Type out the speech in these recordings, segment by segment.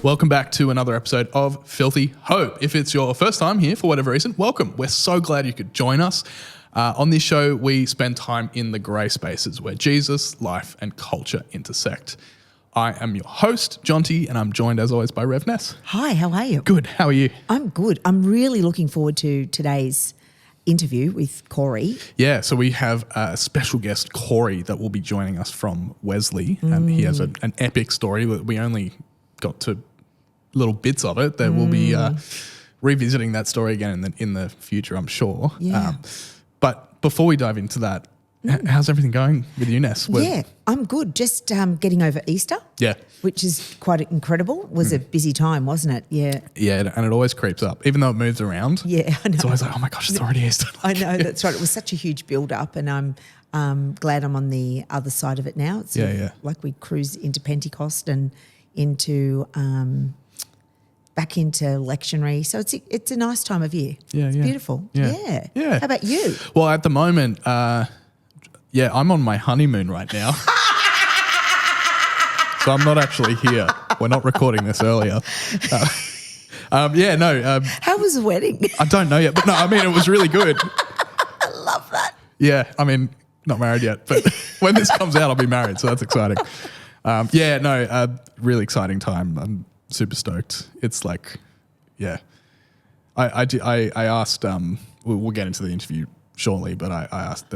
Welcome back to another episode of Filthy Hope. If it's your first time here for whatever reason, welcome. We're so glad you could join us. On this show, we spend time in the grey spaces where Jesus, life and culture intersect. I am your host, Jonty, and I'm joined as always by Rev Ness. Hi, how are you? Good, how are you? I'm good. I'm really looking forward to today's interview with Cory. Yeah, so we have a special guest, Cory, that will be joining us from Wesley, and he has an epic story that we only got to little bits of it. That we'll be revisiting that story again in the future, I'm sure. Yeah. But before we dive into that, how's everything going with you, Ness? Yeah, I'm good. Just getting over Easter. Yeah. Which is quite incredible. It was a busy time, wasn't it? Yeah. Yeah, and it always creeps up. Even though it moves around. Yeah, I know. It's always like, oh my gosh, it's already Easter. I know, that's right. It was such a huge build-up, and I'm glad I'm on the other side of it now. It's like we cruise into Pentecost and into back into lectionary. So it's a nice time of year. Yeah, it's beautiful. Yeah. How about you? Well, at the moment, I'm on my honeymoon right now. So I'm not actually here. We're not recording this earlier. How was the wedding? I don't know yet, but no, I mean, it was really good. I love that. Yeah, I mean, not married yet, but when this comes out, I'll be married, so that's exciting. Really exciting time. I'm super stoked. It's like, yeah. I asked, we'll get into the interview shortly, but I asked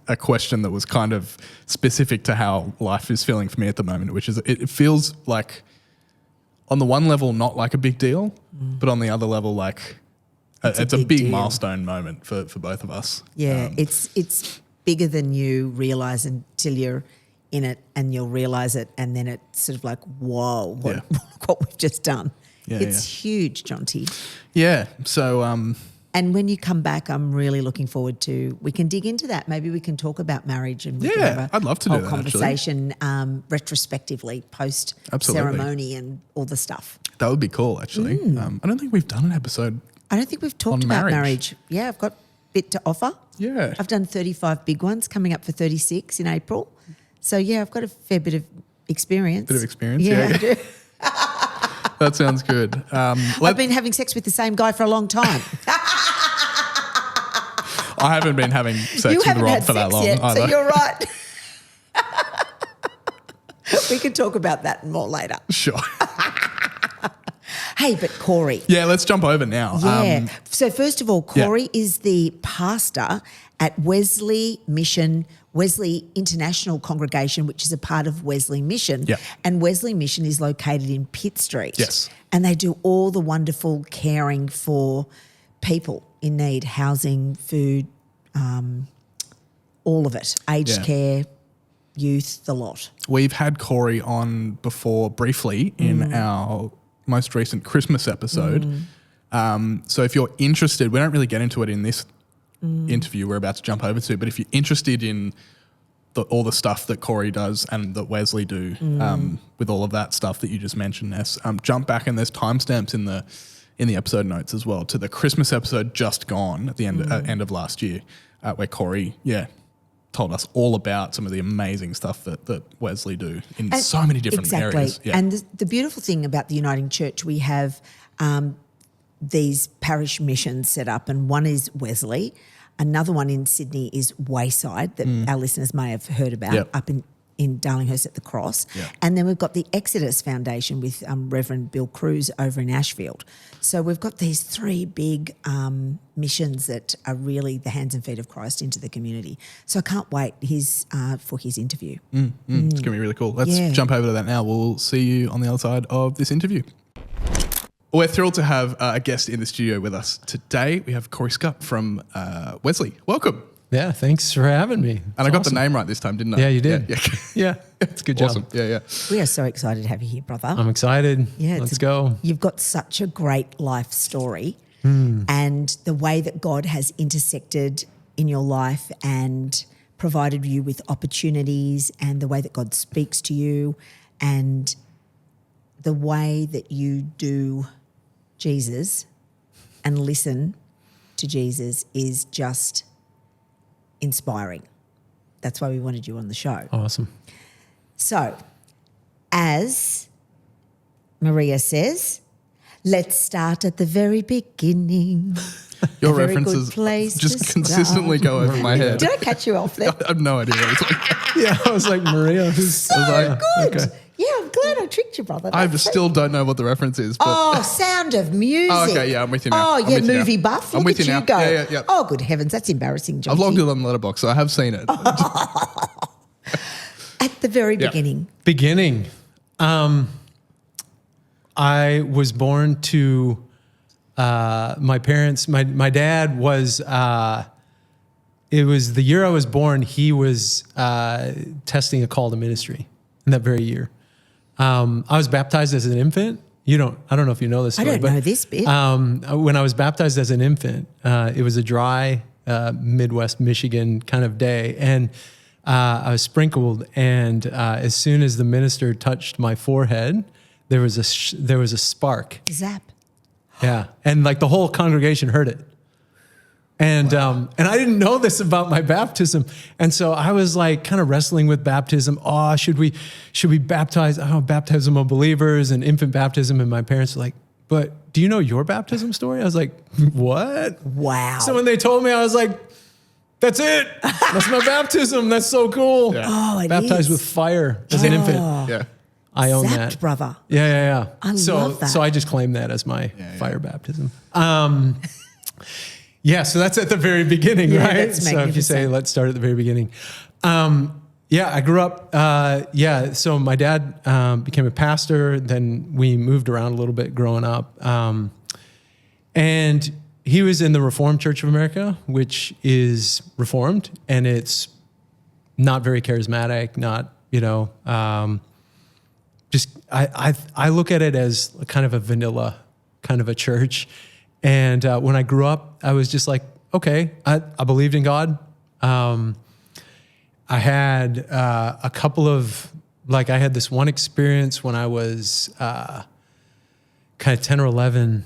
a question that was kind of specific to how life is feeling for me at the moment, which is it feels like on the one level not like a big deal, but on the other level like it's a big milestone moment for both of us. Yeah, it's bigger than you realise until you're in it, and you'll realise it, and then it's sort of like, whoa, what we've just done. It's huge, Jonty. Yeah, so... and when you come back, I'm really looking forward to, we can dig into that. Maybe we can talk about marriage, and we can have I'd love to do that, conversation retrospectively, post-ceremony and all the stuff. That would be cool, actually. I don't think we've done an episode. I don't think we've talked about marriage. Yeah, I've got a bit to offer. Yeah. I've done 35 big ones, coming up for 36 in April. So, yeah, I've got a fair bit of experience. Yeah. I do. That sounds good. I've been having sex with the same guy for a long time. I haven't been having sex with Rob for that long yet, either. So you're right. We can talk about that more later. Sure. Hey, but Cory. Yeah, let's jump over now. Yeah. So first of all, Cory is the pastor at Wesley Mission, Wesley International Congregation, which is a part of Wesley Mission. Yeah. And Wesley Mission is located in Pitt Street. Yes. And they do all the wonderful caring for people in need, housing, food, all of it, aged care, youth, the lot. We've had Cory on before briefly in our most recent Christmas episode. So if you're interested, we don't really get into it in this interview we're about to jump over to, but if you're interested in all the stuff that Cory does and that Wesley do with all of that stuff that you just mentioned, Ness, jump back, and there's timestamps in the episode notes as well to the Christmas episode just gone at the end of last year, where Cory told us all about some of the amazing stuff that Wesley do in so many different areas. Yeah. And the beautiful thing about the Uniting Church, we have these parish missions set up, and one is Wesley. Another one in Sydney is Wayside that our listeners may have heard about up in Darlinghurst at the Cross. Yep. And then we've got the Exodus Foundation with Reverend Bill Cruz over in Ashfield. So we've got these three big missions that are really the hands and feet of Christ into the community. So I can't wait for his interview. It's going to be really cool. Let's jump over to that now. We'll see you on the other side of this interview. We're thrilled to have a guest in the studio with us today. We have Cory Schut from Wesley. Welcome. Yeah, thanks for having me. And I got the name right this time, didn't I? Yeah, you did. Yeah, it's a good job. Awesome. Yeah. We are so excited to have you here, brother. I'm excited. Yeah, let's go. You've got such a great life story, and the way that God has intersected in your life and provided you with opportunities, and the way that God speaks to you, and the way that you do Jesus and listen to Jesus is just inspiring. That's why we wanted you on the show. Awesome. So, as Maria says, let's start at the very beginning. Your A very good references place to just consistently start. go over my head. Did I catch you off there? I have no idea what it's like. Yeah, I was like, Maria, who's So good. okay. Yeah, I'm glad I tricked you, brother. I That's so- still don't know what the reference is. But Oh, Sound of Music. Oh, okay, yeah, I'm with you now. Oh, I'm yeah, with you now. movie buff. I'm Look with at you you now. go. Yeah. Oh, good heavens, that's embarrassing, Jonty. I've logged it on Letterboxd, so I have seen it. At the very Yeah. beginning. Beginning. I was born to my parents. My dad was, it was the year I was born, he was testing a call to ministry in that very year. I was baptized as an infant. I don't know if you know this story. I don't know this bit. When I was baptized as an infant, it was a dry Midwest Michigan kind of day. And I was sprinkled. And as soon as the minister touched my forehead, there was a spark. Zap. Yeah. And like the whole congregation heard it. And and I didn't know this about my baptism. And so I was like kind of wrestling with baptism. Oh, should we baptize baptism of believers and infant baptism? And my parents were like, but do you know your baptism story? I was like, what? Wow. So when they told me, I was like, that's it. That's my baptism. That's so cool. Yeah. Oh, it Baptized is. with fire as an infant. Yeah. I own Zapped, that. brother. Yeah. I love that. So I just claim that as my fire baptism. Yeah, so that's at the very beginning, Yeah, right? that's So if you say, magnificent. let's start at the very beginning. Yeah, I grew up, so my dad became a pastor, then we moved around a little bit growing up. And he was in the Reformed Church of America, which is Reformed, and it's not very charismatic, not, I look at it as kind of a vanilla kind of a church. And when I grew up, I was just like, okay, I believed in God. I had a couple of, I had this one experience when I was kind of 10 or 11.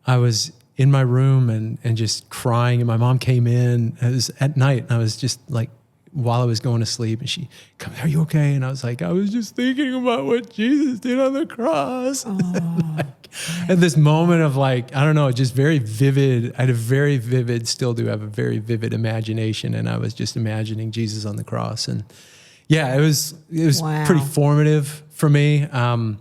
I was in my room and just crying, and my mom came in. It was at night, and I was just like, while I was going to sleep, and she come, are you okay? And I was like, I was just thinking about what Jesus did on the cross. At this moment of I don't know, just very vivid. I had still do have a very vivid imagination. And I was just imagining Jesus on the cross. And yeah, it was Wow. pretty formative for me. Grew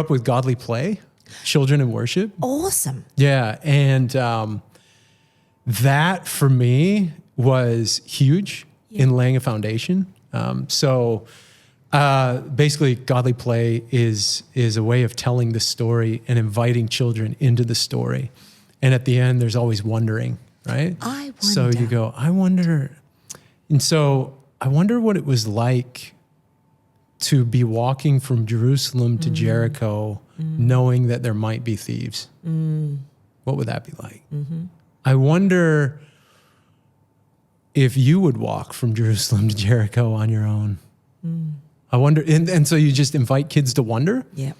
up with godly play, children in worship. Awesome. Yeah. And that for me was huge in laying a foundation. Basically, godly play is a way of telling the story and inviting children into the story. And at the end, there's always wondering, right? I wonder. So you go, I wonder. And so I wonder what it was like to be walking from Jerusalem to Jericho, knowing that there might be thieves. What would that be like? I wonder if you would walk from Jerusalem to Jericho on your own. I wonder, and so you just invite kids to wonder. Yeah.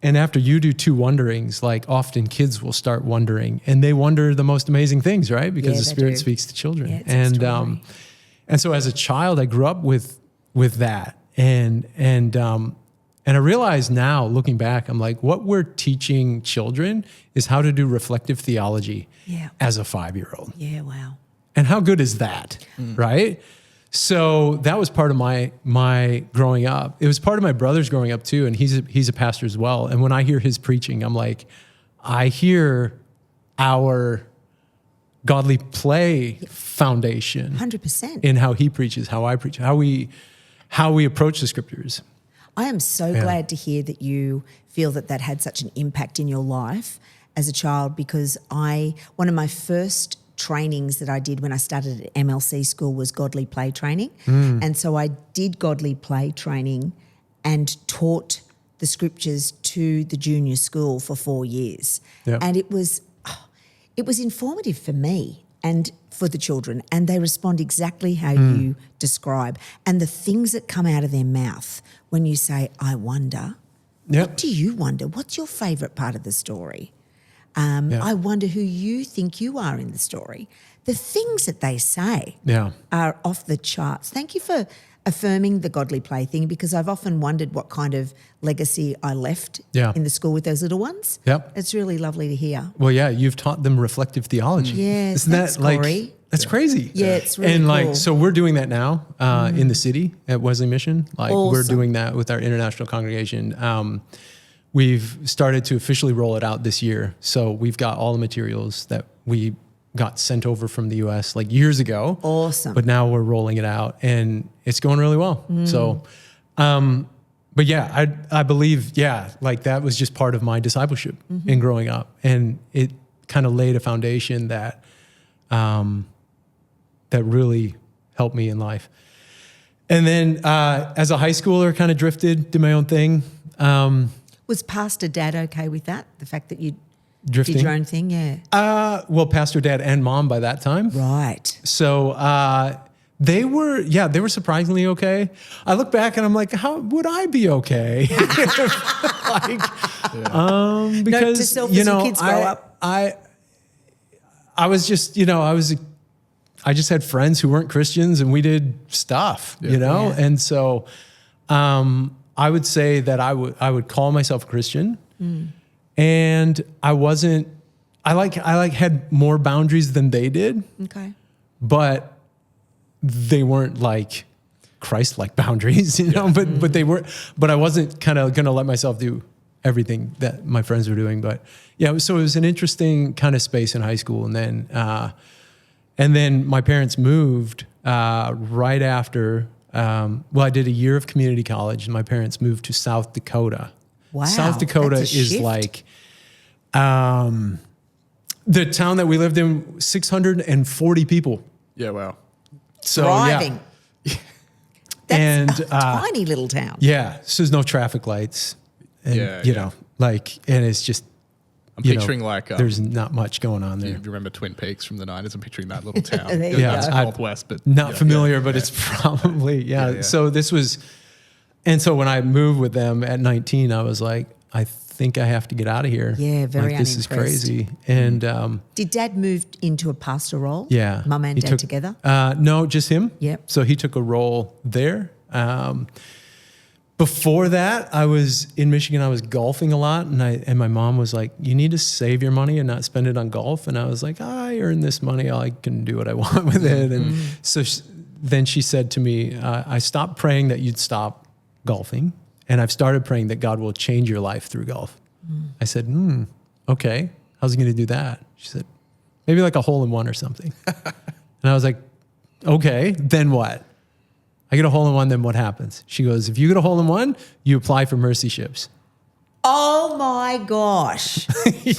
And after you do two wonderings, often kids will start wondering, and they wonder the most amazing things, right? Because Yeah, the they Spirit do. speaks to children. Yeah, it's extraordinary. And so as a child, I grew up with that, and I realize now, looking back, I'm like, what we're teaching children is how to do reflective theology Yeah. as a 5-year-old. Yeah, wow. And how good is that, right? So that was part of my growing up. It was part of my brother's growing up too, and he's a pastor as well. And when I hear his preaching, I'm like, I hear our godly play foundation 100%. in how he preaches, how I preach, how we approach the scriptures. I am so glad to hear that you feel that had such an impact in your life as a child, because one of my first trainings that I did when I started at MLC school was godly play training. And so I did godly play training and taught the scriptures to the junior school for 4 years. Yep. And it was informative for me and for the children, and they respond exactly how you describe. And the things that come out of their mouth when you say, I wonder, what do you wonder? What's your favourite part of the story? I wonder who you think you are in the story. The things that they say are off the charts. Thank you for affirming the godly play thing, because I've often wondered what kind of legacy I left Yeah. in the school with those little ones. Yep. It's really lovely to hear. Well, yeah, you've taught them reflective theology. Yes, Isn't thanks, that like, Cory. that's crazy. Yeah, it's really and cool. like, so we're doing that now in the city at Wesley Mission. Like we're Awesome. doing that with our international congregation. We've started to officially roll it out this year. So we've got all the materials that we got sent over from the US like years ago. Awesome. But now we're rolling it out and it's going really well. So, but yeah, I believe, yeah, like that was just part of my discipleship in growing up. And it kind of laid a foundation that, that really helped me in life. And then, as a high schooler, kind of drifted, did my own thing. Was Pastor Dad okay with that? The fact that you Drifting? did your own thing? Yeah. Well, Pastor Dad and Mom by that time. Right. So, they were surprisingly okay. I look back and I'm like, how would I be okay? Like, because to self as your kids grow up. I was just, I just had friends who weren't Christians and we did stuff, Yeah. And so, I would say that I would call myself a Christian, and I had more boundaries than they did, Okay. but they weren't like Christ-like boundaries, but they were, but I wasn't kind of going to let myself do everything that my friends were doing. But yeah, so it was an interesting kind of space in high school. And then my parents moved right after, I did a year of community college and my parents moved to South Dakota. Wow, South Dakota that's a is shift. like, the town that we lived in, 640 people. Yeah, wow. So Thriving. yeah. That's And, a tiny little town. Yeah, so there's no traffic lights, and and it's just I'm picturing there's not much going on there. you remember Twin Peaks from the 90s? I'm picturing that little town. There you That's go. Northwest, but Not familiar, but it's probably Yeah. So this was, and so when I moved with them at 19, I was like, I think I have to get out of here. Yeah, very like, this is unimpressed. crazy. And Did Dad move into a pastor role? yeah, Mum and he Dad took- together? No, just him. Yep. So he took a role there. Before that, I was in Michigan. I was golfing a lot, and my mom was like, "You need to save your money and not spend it on golf." And I was like, "I earn this money. I can do what I want with it." And so then she said to me, "I stopped praying that you'd stop golfing, and I've started praying that God will change your life through golf." I said, "Okay, how's he going to do that?" She said, "Maybe like a hole-in-one or something." And I was like, "Okay, then what?" I get a hole-in-one, then what happens? She goes, "If you get a hole-in-one, you apply for mercy ships." Oh my gosh.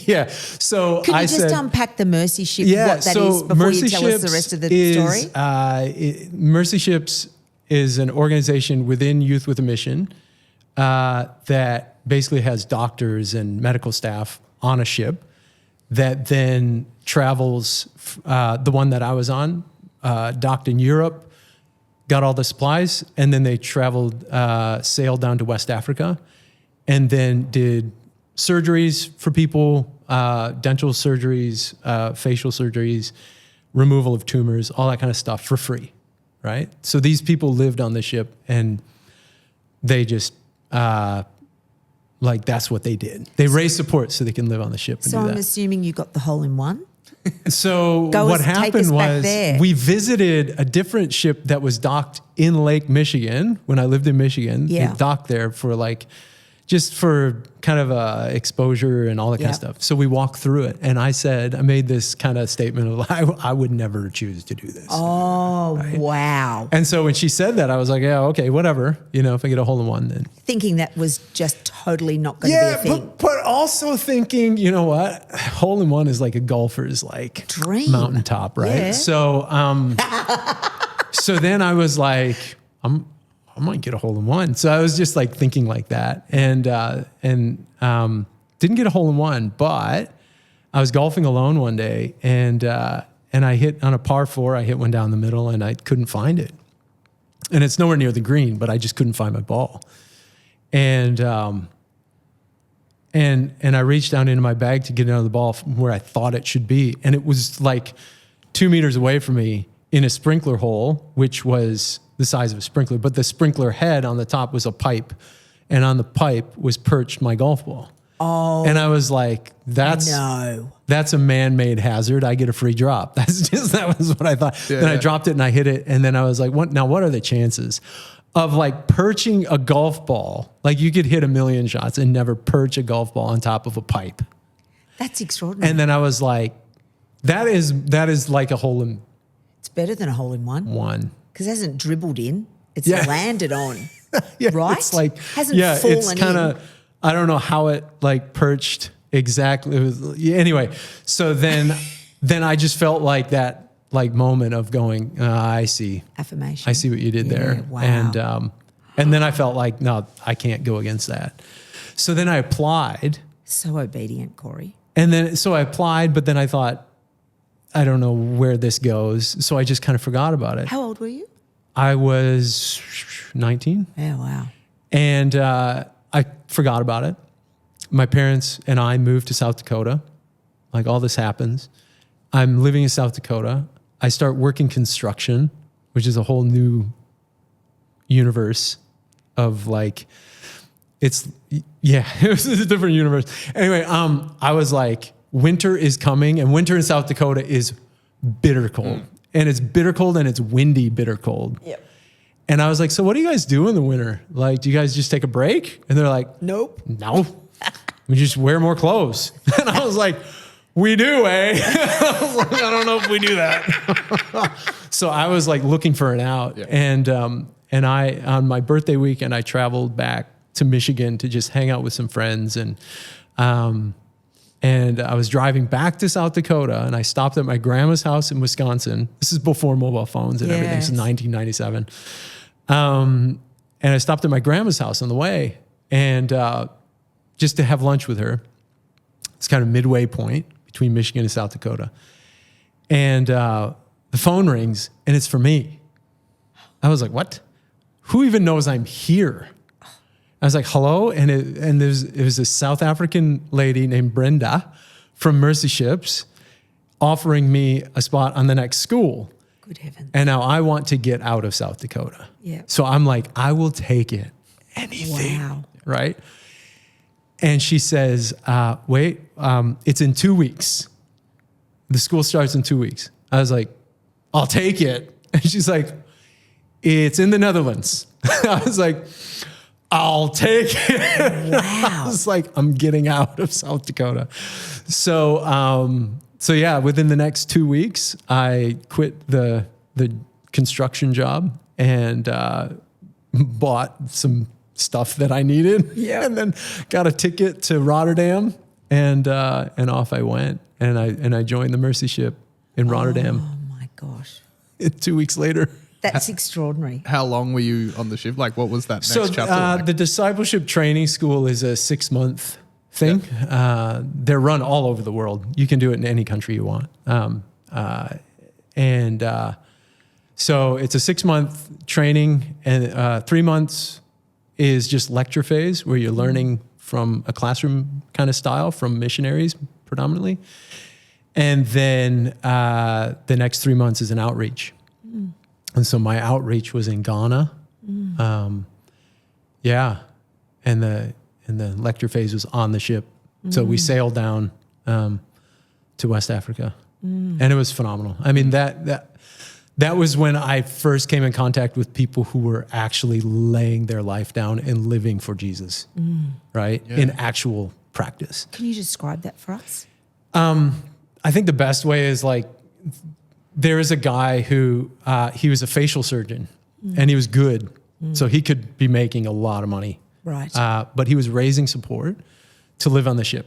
Yeah. So Can you I just said, unpack the mercy ship, yeah, what that so is, before Mercy you tell us the Ships rest of the is, story? Mercy Ships is an organization within Youth with a Mission that basically has doctors and medical staff on a ship that then travels. The one that I was on docked in Europe, got all the supplies, and then they traveled, sailed down to West Africa, and then did surgeries for people, dental surgeries, facial surgeries, removal of tumors, all that kind of stuff for free, right? So these people lived on the ship, and they just, that's what they did. They raised support so they can live on the ship and So do I'm that. assuming you got the hole-in-one? So Take what us happened back was there. we visited a different ship that was docked in Lake Michigan when I lived in Michigan. Yeah. It docked there for just for kind of exposure and all that kind Yep. of stuff. So we walked through it, and I made this kind of statement of I would never choose to do this. Oh, wow. And so when she said that, I was like, yeah, okay, whatever. If I get a hole-in-one, then Thinking that was just totally not going to be a thing. but also thinking, you know what, hole-in-one is like a golfer's Dream. mountaintop, right? Yeah. So, so then I was like, I might get a hole-in-one. So I was just thinking like that, and didn't get a hole-in-one, but I was golfing alone one day, and I hit on a par 4. I hit one down the middle, and I couldn't find it, and it's nowhere near the green, but I just couldn't find my ball, and I reached down into my bag to get another ball from where I thought it should be, and it was 2 meters away from me in a sprinkler hole, which was the size of a sprinkler, but the sprinkler head on the top was a pipe, and on the pipe was perched my golf ball. Oh, And I was like, that's a man-made hazard. I get a free drop. That was what I thought. Yeah. Then I dropped it and I hit it. And then I was like, what are the chances of like perching a golf ball? Like you could hit a million shots and never perch a golf ball on top of a pipe. that's extraordinary. And then I was like, that is like a hole in It's better than a hole in one. Because it hasn't dribbled in. It's landed on. Yeah, right? It's like, hasn't fallen it's kind of, I don't know how it like perched exactly. It was, anyway, so then I just felt like that like moment of going, I see. Affirmation. I see what you did there. Wow. And then I felt like, no, I can't go against that. So then I applied. So obedient, Cory. And then, so I applied, but then I thought, I don't know where this goes. So I just kind of forgot about it. How old were you? I was 19. Oh, wow. And I forgot about it. My parents and I moved to South Dakota. Like all this happens. I'm living in South Dakota. I start working construction, which is a whole new universe of like, it was a different universe. Anyway, I was like, winter is coming, and winter in South Dakota is bitter cold. And it's bitter cold and it's windy, bitter cold. Yep. And I was like, so what do you guys do in the winter? Like, do you guys just take a break? And they're like, Nope. no, we just wear more clothes. And I was like, we do, eh? I was like, I don't know if we do that. So I was like looking for an out. Yeah. And I, on my birthday weekend, I traveled back to Michigan to just hang out with some friends. And I was driving back to South Dakota, and I stopped at my grandma's house in Wisconsin. This is before mobile phones and everything. This is 1997. And I stopped at my grandma's house on the way, and just to have lunch with her. It's kind of midway point between Michigan and South Dakota. And the phone rings, and it's for me. I was like, what? Who even knows I'm here? I was like, hello? And it was a South African lady named Brenda from Mercy Ships offering me a spot on the next school. Good heavens. And now I want to get out of South Dakota. Yeah. So I'm like, I will take it. Anything. Wow. Right? And she says, wait, it's in 2 weeks. The school starts in 2 weeks. I was like, I'll take it. And she's like, it's in the Netherlands. I was like, I'll take it. Wow. I was like, I'm getting out of South Dakota. So yeah, within the next 2 weeks, I quit the construction job and bought some stuff that I needed. Yeah. And then got a ticket to Rotterdam and off I went. And I joined the Mercy Ship in Rotterdam. Oh my gosh. 2 weeks later. That's extraordinary. How long were you on the ship? Like, what was that next chapter like? The discipleship training school is a 6-month thing. Yep. They're run all over the world. You can do it in any country you want. So it's a 6-month training, and 3 months is just lecture phase where you're learning from a classroom kind of style from missionaries predominantly. And then the next 3 months is an outreach. Mm. And so my outreach was in Ghana. Mm. And the lecture phase was on the ship. Mm. So we sailed down to West Africa. Mm. And it was phenomenal. I mean, that was when I first came in contact with people who were actually laying their life down and living for Jesus, right? Yeah. In actual practice. Can you describe that for us? I think the best way is like, there is a guy who, he was a facial surgeon and he was good. So he could be making a lot of money. Right. But he was raising support to live on the ship.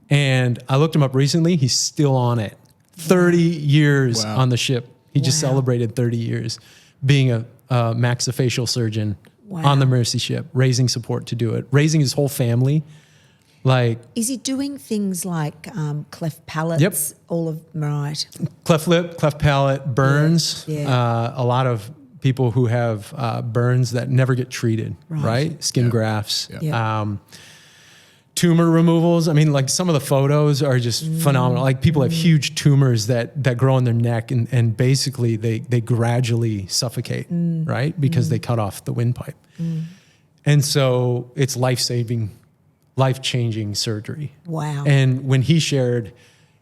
And I looked him up recently. He's still on it. 30 years on the ship. He just celebrated 30 years being a maxillofacial surgeon on the Mercy Ship, raising support to do it, raising his whole family. Like, is he doing things like cleft palates? Yep. All of right. Cleft lip, cleft palate, burns. Yeah. A lot of people who have burns that never get treated, right? Skin grafts. Yeah. tumor removals. I mean, like some of the photos are just phenomenal. Like people have huge tumors that grow in their neck and basically they gradually suffocate, right? Because they cut off the windpipe. And so it's life-changing surgery. Wow. And when he shared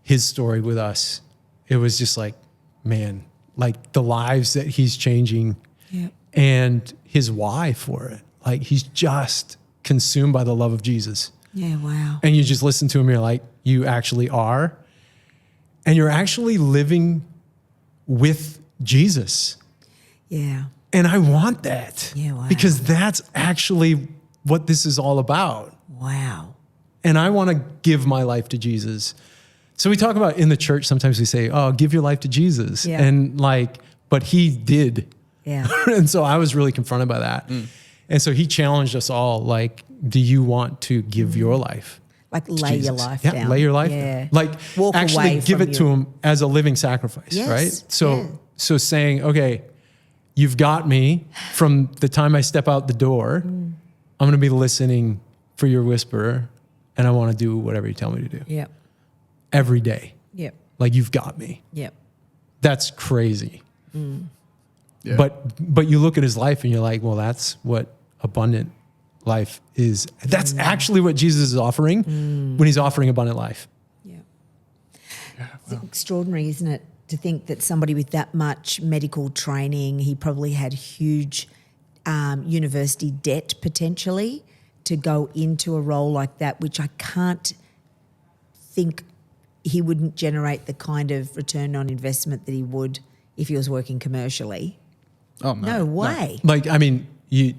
his story with us, it was just like, man, like the lives that he's changing and his why for it. Like he's just consumed by the love of Jesus. Yeah, wow. And you just listen to him, you're like, you actually are. And you're actually living with Jesus. Yeah. And I want that. Yeah, wow. Because that's actually what this is all about. Wow. And I want to give my life to Jesus. So we talk about in the church, sometimes we say, oh, give your life to Jesus. Yeah. And like, but he did. Yeah. And so I was really confronted by that. And so he challenged us all, like, do you want to give your life? Like to lay Jesus? your life Yeah, down. lay your life Yeah. down. Like Walk actually away give from it to him as a living sacrifice, Yes, right? So yeah. so saying, okay, you've got me from the time I step out the door. I'm going to be listening for your whisper and I want to do whatever you tell me to do. Yep. Every day. Yep. Like you've got me. Yep. That's crazy. Yeah. But you look at his life and you're like, well, that's what abundant life is. That's actually what Jesus is offering when he's offering abundant life. Yeah. It's extraordinary, isn't it, to think that somebody with that much medical training, he probably had huge university debt potentially to go into a role like that, which I can't think he wouldn't generate the kind of return on investment that he would if he was working commercially. Oh, No way. Like, I mean, you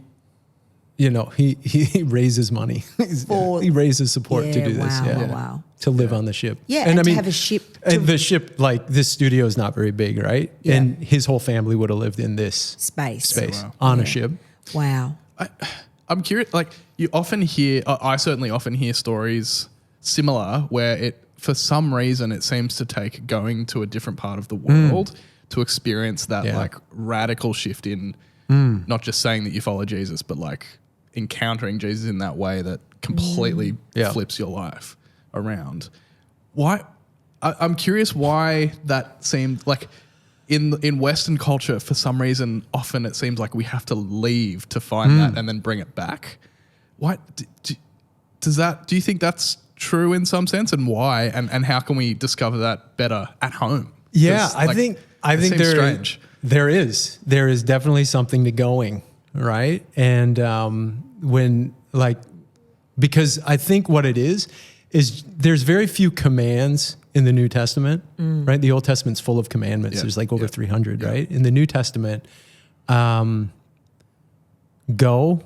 know, he raises money. He raises support to do this. Wow, Yeah. wow. To live on the ship. Yeah, and to have a ship And the ship, like this studio is not very big, right? Yeah. And his whole family would have lived in this space. Wow. on a ship. Wow. I'm curious, like you often hear, I certainly often hear stories similar where it, for some reason, it seems to take going to a different part of the world to experience that like radical shift in not just saying that you follow Jesus, but like encountering Jesus in that way that completely flips your life around. Why? I'm curious why that seemed like in Western culture, for some reason, often it seems like we have to leave to find that and then bring it back. Why? Do you think that's true in some sense, and why? And how can we discover that better at home? Yeah, I Like, think seems strange. there is definitely something to going, right? And when like, because I think what it is there's very few commands in the New Testament, right? The Old Testament's full of commandments. There's like over 300, right? In the New Testament, go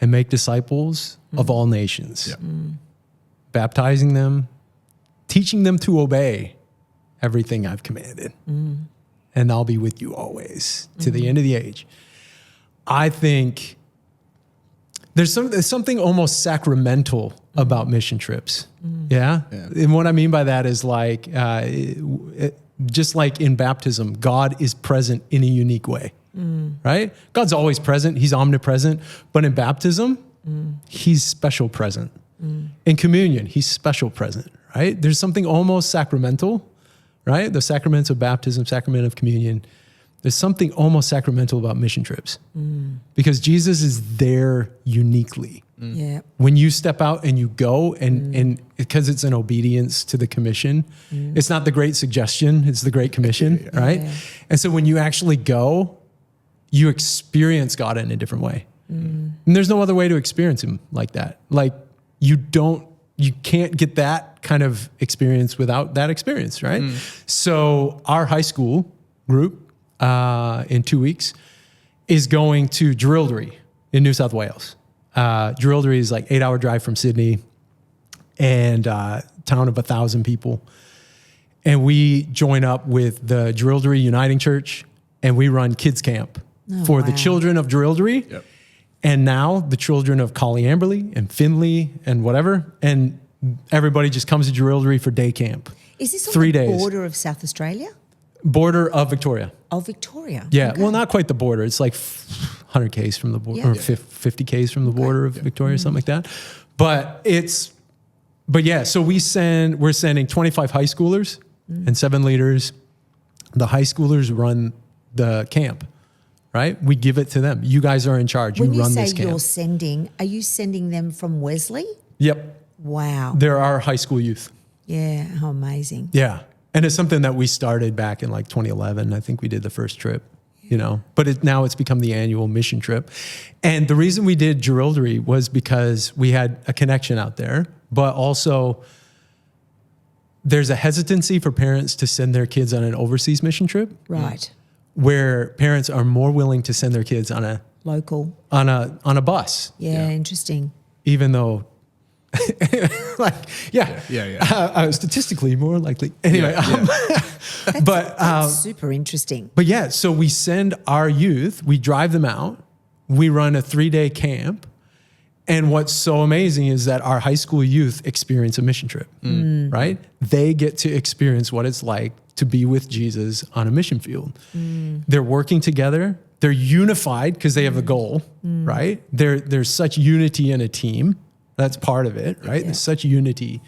and make disciples of all nations, baptizing them, teaching them to obey everything I've commanded, and I'll be with you always to the end of the age. I think there's something almost sacramental about mission trips. Yeah? And what I mean by that is like, just like in baptism, God is present in a unique way, right? God's always present. He's omnipresent. But in baptism, he's special present. In communion, he's special present, right? There's something almost sacramental, right? The sacraments of baptism, sacrament of communion. There's something almost sacramental about mission trips because Jesus is there uniquely. Yeah. When you step out and you go and because it's an obedience to the commission, it's not the great suggestion, it's the great commission, right? Yeah. And so when you actually go, you experience God in a different way. And there's no other way to experience him like that. Like you can't get that kind of experience without that experience, right? So our high school group in 2 weeks is going to Drilldery in New South Wales. Drilldery is like 8-hour drive from Sydney and town of 1,000 people. And we join up with the Drilldery Uniting Church and we run kids camp for the children of Drilldery. Yep. And now the children of Collie-Amberley and Finley and whatever. And everybody just comes to Drilldery for day camp. Is this on 3 the days. border of South Australia? Border of Victoria. Oh, Victoria. Yeah. Okay. Well, not quite the border. It's like 100 Ks from the border, Yeah. or 50 Ks from the border of Victoria, something like that. But it's but yeah, so we're sending 25 high schoolers and 7 leaders. The high schoolers run the camp, right? We give it to them. You guys are in charge. When you run this say you're camp. sending, are you sending them from Wesley? Yep. Wow. They're our high school youth. Yeah, how amazing. Yeah. And it's something that we started back in like 2011. I think we did the first trip, you know, but now it's become the annual mission trip. And the reason we did Jerilderie was because we had a connection out there, but also there's a hesitancy for parents to send their kids on an overseas mission trip. Right. Where parents are more willing to send their kids on a Local. on a bus, Yeah, interesting. even though statistically more likely. Anyway, That's super interesting. but yeah, so we send our youth, we drive them out, we run a 3-day camp. And what's so amazing is that our high school youth experience a mission trip, right? They get to experience what it's like to be with Jesus on a mission field. They're working together. They're unified because they have a goal, right? There's such unity in a team. That's part of it, right? Yeah. There's such unity.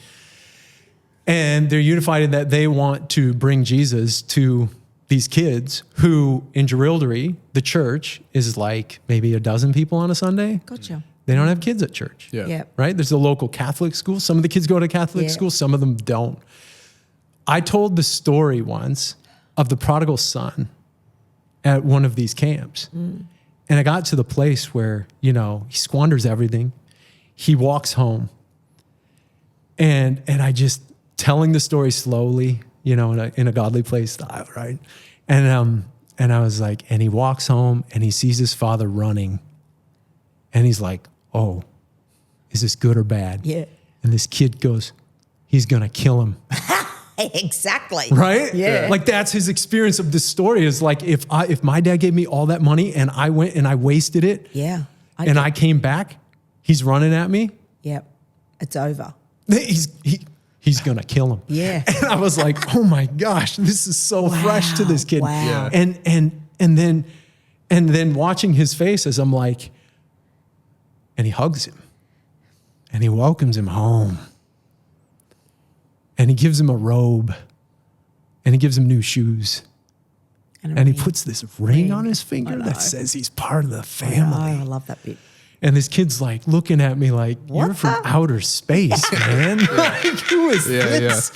And they're unified in that they want to bring Jesus to these kids who in Jerilderie, the church is like maybe a dozen people on a Sunday. Gotcha. They don't have kids at church. Yeah. Right? There's a local Catholic school. Some of the kids go to Catholic Yeah. school, some of them don't. I told the story once of the prodigal son at one of these camps. And I got to the place where, you know, he squanders everything. He walks home. And I just telling the story slowly, you know, in a godly place style, right? And I was like, and he walks home and he sees his father running. And he's like, oh, is this good or bad? Yeah. And this kid goes, he's going to kill him. Exactly. Right? Yeah. Like that's his experience of this story is like, if my dad gave me all that money and I went and I wasted it Yeah. I came back, he's running at me. Yep. It's over. He's going to kill him. Yeah. And I was like, oh my gosh, this is so fresh to this kid. Wow. And then watching his face as I'm like, and he hugs him and he welcomes him home and he gives him a robe and he gives him new shoes and he puts this ring on his finger that says he's part of the family. I love that bit. And this kid's like looking at me like, you're from outer space, man. Like, who is this?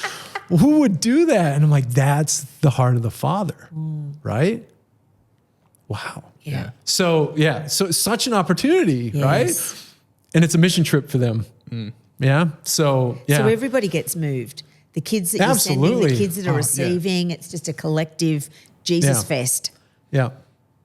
Who would do that? And I'm like, that's the heart of the Father, right? Wow. Yeah. So it's such an opportunity, right? And it's a mission trip for them. Yeah. So So everybody gets moved. The kids that you're sending, the kids that are receiving, it's just a collective Jesus fest. Yeah.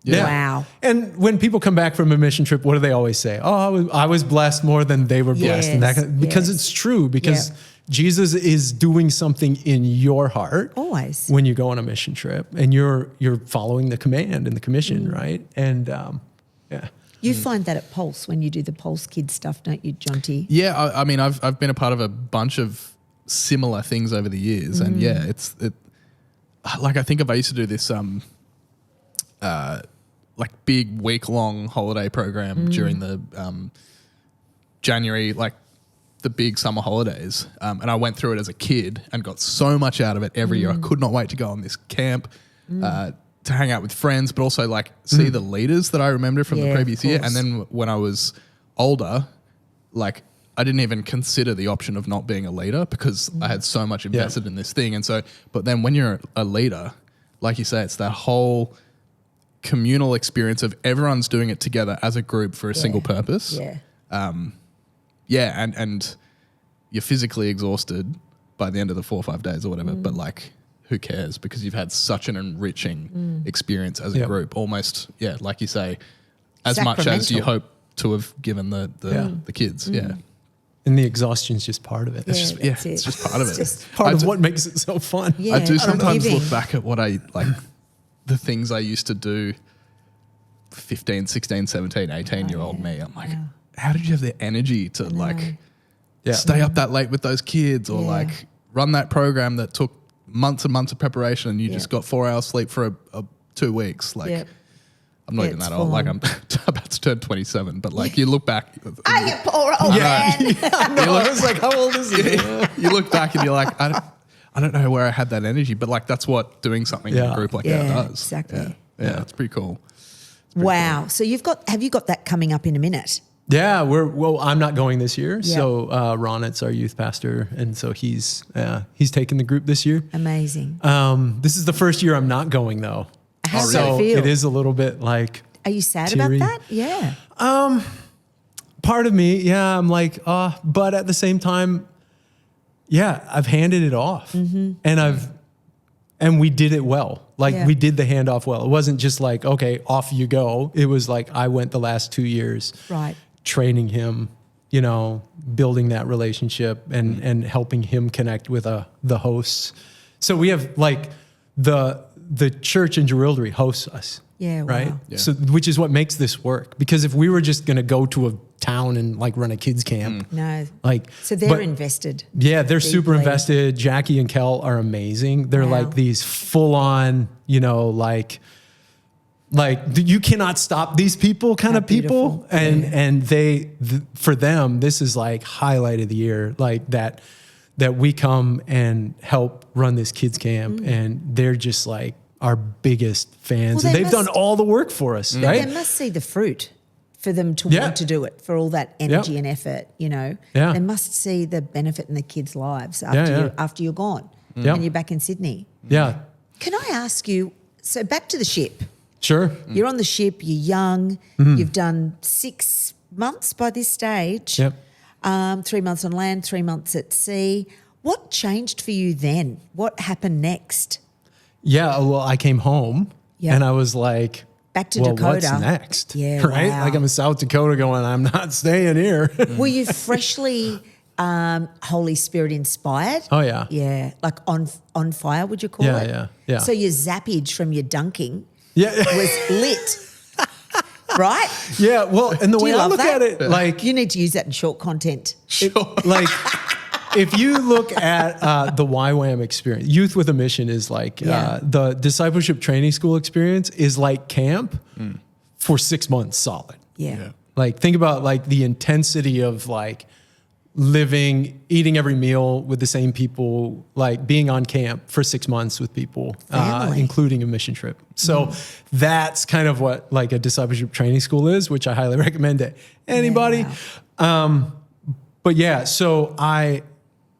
Wow. And when people come back from a mission trip, what do they always say? Oh, I was blessed more than they were blessed. And that, because it's true, because Jesus is doing something in your heart Always. when you go on a mission trip and you're following the command and the commission, right? And You find that at Pulse when you do the Pulse Kids stuff, don't you, Jonty? Yeah, I mean, I've been a part of a bunch of similar things over the years, and like I think if I used to do this like big week-long holiday program during the January, like the big summer holidays, and I went through it as a kid and got so much out of it every year. I could not wait to go on this camp. To hang out with friends, but also like see the leaders that I remember from the previous year. And then when I was older, like I didn't even consider the option of not being a leader because I had so much invested in this thing. And so, but then when you're a leader, like you say, it's that whole communal experience of everyone's doing it together as a group for a single purpose. Yeah. And you're physically exhausted by the end of the 4 or 5 days or whatever, but like, who cares? Because you've had such an enriching experience as a group. Almost, like you say, as much as you hope to have given the kids. Yeah. And the exhaustion's just part of it. It's just part of it. Just part of what makes it so fun. Yeah, I do sometimes giving. look back at what I like, the things I used to do 15, 16, 17, 18-year-old me. I'm like, how did you have the energy to stay up that late with those kids or like run that program that took months and months of preparation and you just got 4 hours sleep for 2 weeks? Like, I'm not even that old. Like I'm about to turn 27, but like you look back. You poor old man. I was like, how old is he? You look back and you're like, I don't know where I had that energy, but like that's what doing something in a group like that does. Exactly. Yeah, it's pretty cool. Wow. So have you got that coming up in a minute? Yeah, I'm not going this year. Yeah. So Ronit's our youth pastor, and so he's taking the group this year. Amazing. This is the first year I'm not going though. How does that feel? It is a little bit like. Are you sad teary. about that? Yeah. Part of me, I'm like, but at the same time, I've handed it off, and we did it well. Like we did the handoff well. It wasn't just like, okay, off you go. It was like I went the last 2 years, training him, building that relationship and helping him connect with the hosts. So we have like the church in Jerilderie hosts us. Yeah. Right. Wow. So, which is what makes this work. Because if we were just going to go to a town and like run a kids camp, no, like so they're invested. Yeah, they're super invested. Jackie and Kel are amazing. They're like these full on, like you cannot stop these people kind of people. And for them, this is like highlight of the year, like that we come and help run this kids camp, and they're just like our biggest fans, and they've done all the work for us, right? They must see the fruit for them to want to do it, for all that energy and effort, They must see the benefit in the kids' lives after you're gone and you're back in Sydney. Yeah. Can I ask you, so back to the ship. Sure. You're on the ship, you're young, you've done 6 months by this stage. Yep. 3 months on land, 3 months at sea. What changed for you then? What happened next? Yeah, well, I came home and I was like, back to Dakota. What's next? Yeah, right? wow. Like I'm in South Dakota going, I'm not staying here. Were you freshly Holy Spirit inspired? Oh, yeah. Yeah, like on fire, would you call it? Yeah. So your zappage from your dunking was lit, right? Yeah, well, and the way I look at it, like... You need to use that in short content. Like... If you look at the YWAM experience, Youth with a Mission is like the discipleship training school experience is like camp for 6 months solid. Yeah. Like think about like the intensity of like living, eating every meal with the same people, like being on camp for 6 months with people, including a mission trip. So that's kind of what like a discipleship training school is, which I highly recommend to anybody. Yeah, wow. But so I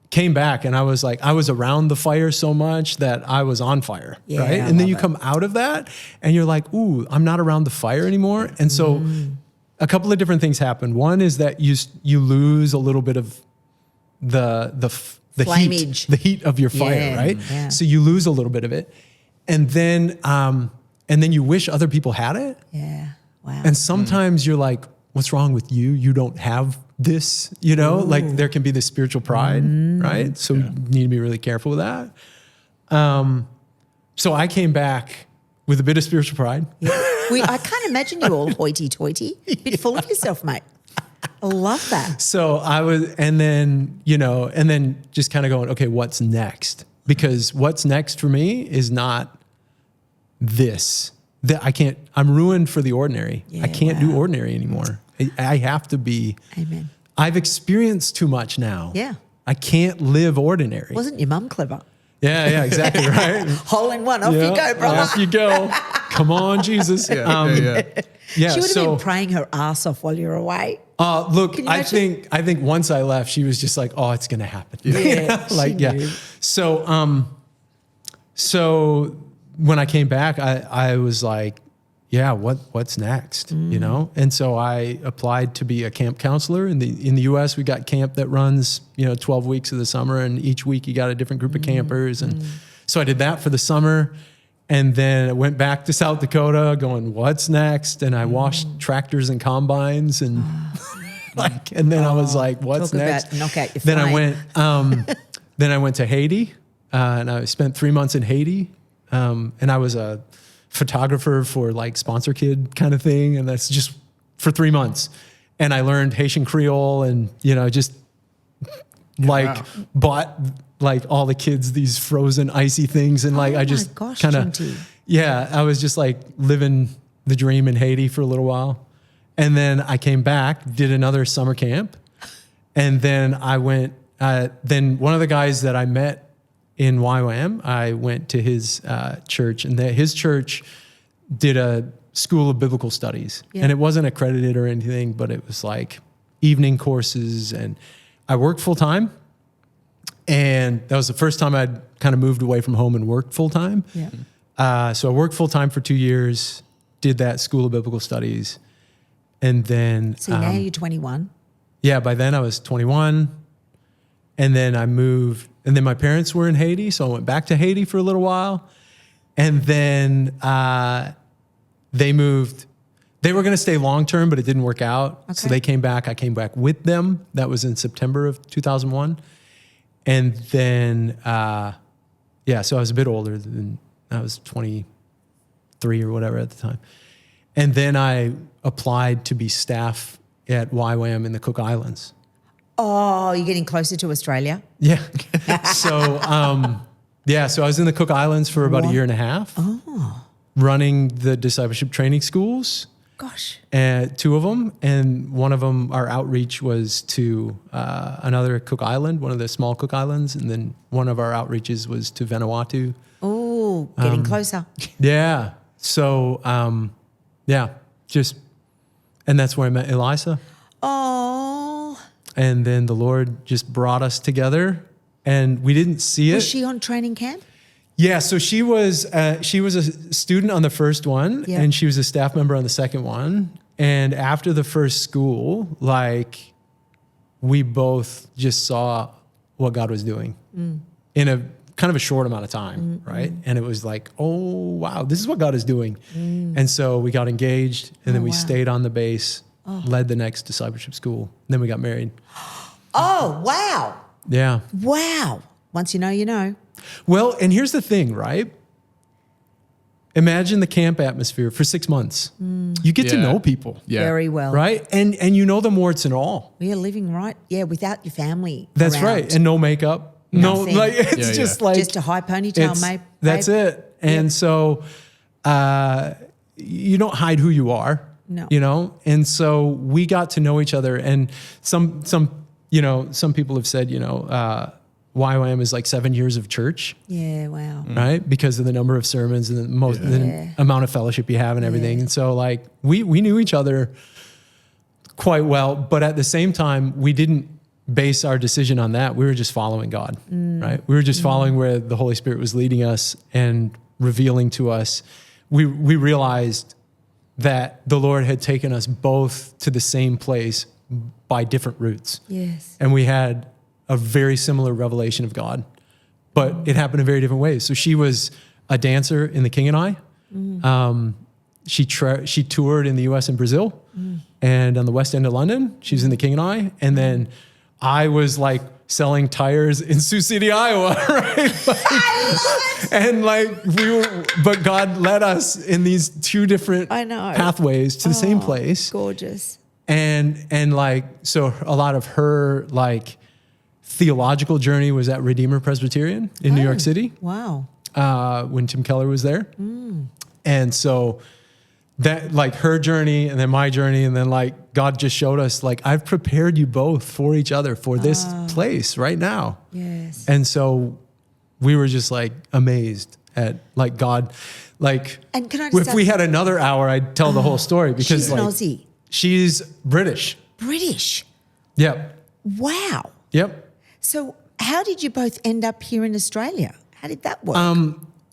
came back and I was like, I was around the fire so much that I was on fire, right? And then you come out of that and you're like, ooh, I'm not around the fire anymore. And so a couple of different things happened. One is that you lose a little bit of the heat of your fire, right? Yeah. So you lose a little bit of it. And then you wish other people had it. Yeah. Wow. And sometimes you're like, what's wrong with you? You don't have this, like there can be this spiritual pride, right? So we need to be really careful with that. So I came back with a bit of spiritual pride. Yeah. I can't imagine you all hoity-toity, bit full of yourself, mate. I love that. So I was, and then just kind of going, okay, what's next? Because what's next for me is not this. I'm ruined for the ordinary. I can't do ordinary anymore. I have to be. Amen. I've experienced too much now. Yeah. I can't live ordinary. Wasn't your mum clever? Yeah, exactly, right? Hole in one, off you go, brother. Off you go. Come on, Jesus. She would have been praying her ass off while you were away. Look, I think once I left, she was just like, oh, it's going to happen. Yeah, like, yeah. So when I came back, I was like, yeah, what's next? And so I applied to be a camp counselor. In the US, we got camp that runs 12 weeks of the summer, and each week you got a different group of campers. And so I did that for the summer, and then I went back to South Dakota going, what's next? And I washed tractors and combines, and and then I was like, what's next? About knock out your then flame. I went to Haiti, and I spent 3 months in Haiti, and I was a photographer for like Sponsor Kid kind of thing. And that's just for 3 months. And I learned Haitian Creole and, just bought like all the kids these frozen icy things. And like, I just kind of, I was just like living the dream in Haiti for a little while. And then I came back, did another summer camp. And then I went, then one of the guys that I met in YWAM, I went to his church, and his church did a school of biblical studies. Yeah. And it wasn't accredited or anything, but it was like evening courses. And I worked full time. And that was the first time I'd kind of moved away from home and worked full time. Yeah. So I worked full time for 2 years, did that school of biblical studies. And then, So now you're 21. yeah, by then I was 21. And then I moved, and then my parents were in Haiti. So I went back to Haiti for a little while. And then they moved. They were going to stay long-term, but it didn't work out. Okay. So they came back. I came back with them. That was in September of 2001. And then, so I was a bit older than, I was 23 or whatever at the time. And then I applied to be staff at YWAM in the Cook Islands. Oh, you're getting closer to Australia? Yeah. So I was in the Cook Islands for about a year and a half, running the discipleship training schools. Gosh. 2 of them, and one of them, our outreach was to another Cook Island, one of the small Cook Islands, and then one of our outreaches was to Vanuatu. Oh, getting closer. Yeah. So, and that's where I met Elisa. Oh. And then the Lord just brought us together, and we didn't see it. Was she on training camp? Yeah, so she was a student on the first one, Yeah. and she was a staff member on the second one. And after the first school, like, we both just saw what God was doing in a kind of a short amount of time, right? And it was like, oh, wow, this is what God is doing. And so we got engaged, and then we stayed on the base, led the next discipleship school, and then we got married. Oh, wow. Yeah. Wow. Once you know, you know. Well, and here's the thing, right? Imagine the camp atmosphere for 6 months. You get to Yeah. know people, Yeah. Very well. right? And you know them warts and all. We are living right. Yeah, without your family. That's around. right. And no makeup. Nothing. No, like it's Yeah, just yeah. like Just a high ponytail, mate. That's babe. it. And so you don't hide who you are. No. You know? And so we got to know each other. And some people have said, YWAM is like 7 years of church. Yeah, wow. Right? Because of the number of sermons and the amount of fellowship you have and everything. Yeah. And so like we knew each other quite well, but at the same time, we didn't base our decision on that. We were just following God, right? We were just following where the Holy Spirit was leading us and revealing to us. We realized that the Lord had taken us both to the same place by different routes. Yes. And we had a very similar revelation of God, but it happened in very different ways. So she was a dancer in The King and I. She toured in the U.S. and Brazil, and on the West End of London, she was in The King and I. And then I was like selling tires in Sioux City, Iowa, right? But God led us in these 2 different I know. pathways to the same place. Gorgeous. And like, so a lot of her like theological journey was at Redeemer Presbyterian in New York City. Wow. When Tim Keller was there. And so that like her journey and then my journey, and then like God just showed us like, I've prepared you both for each other for this place right now. Yes. And so we were just like amazed at like God, like And can I just if we had another hour, I'd tell the whole story because she's an like Aussie. she's British. British. Yep. Wow. Yep. So how did you both end up here in Australia? How did that work?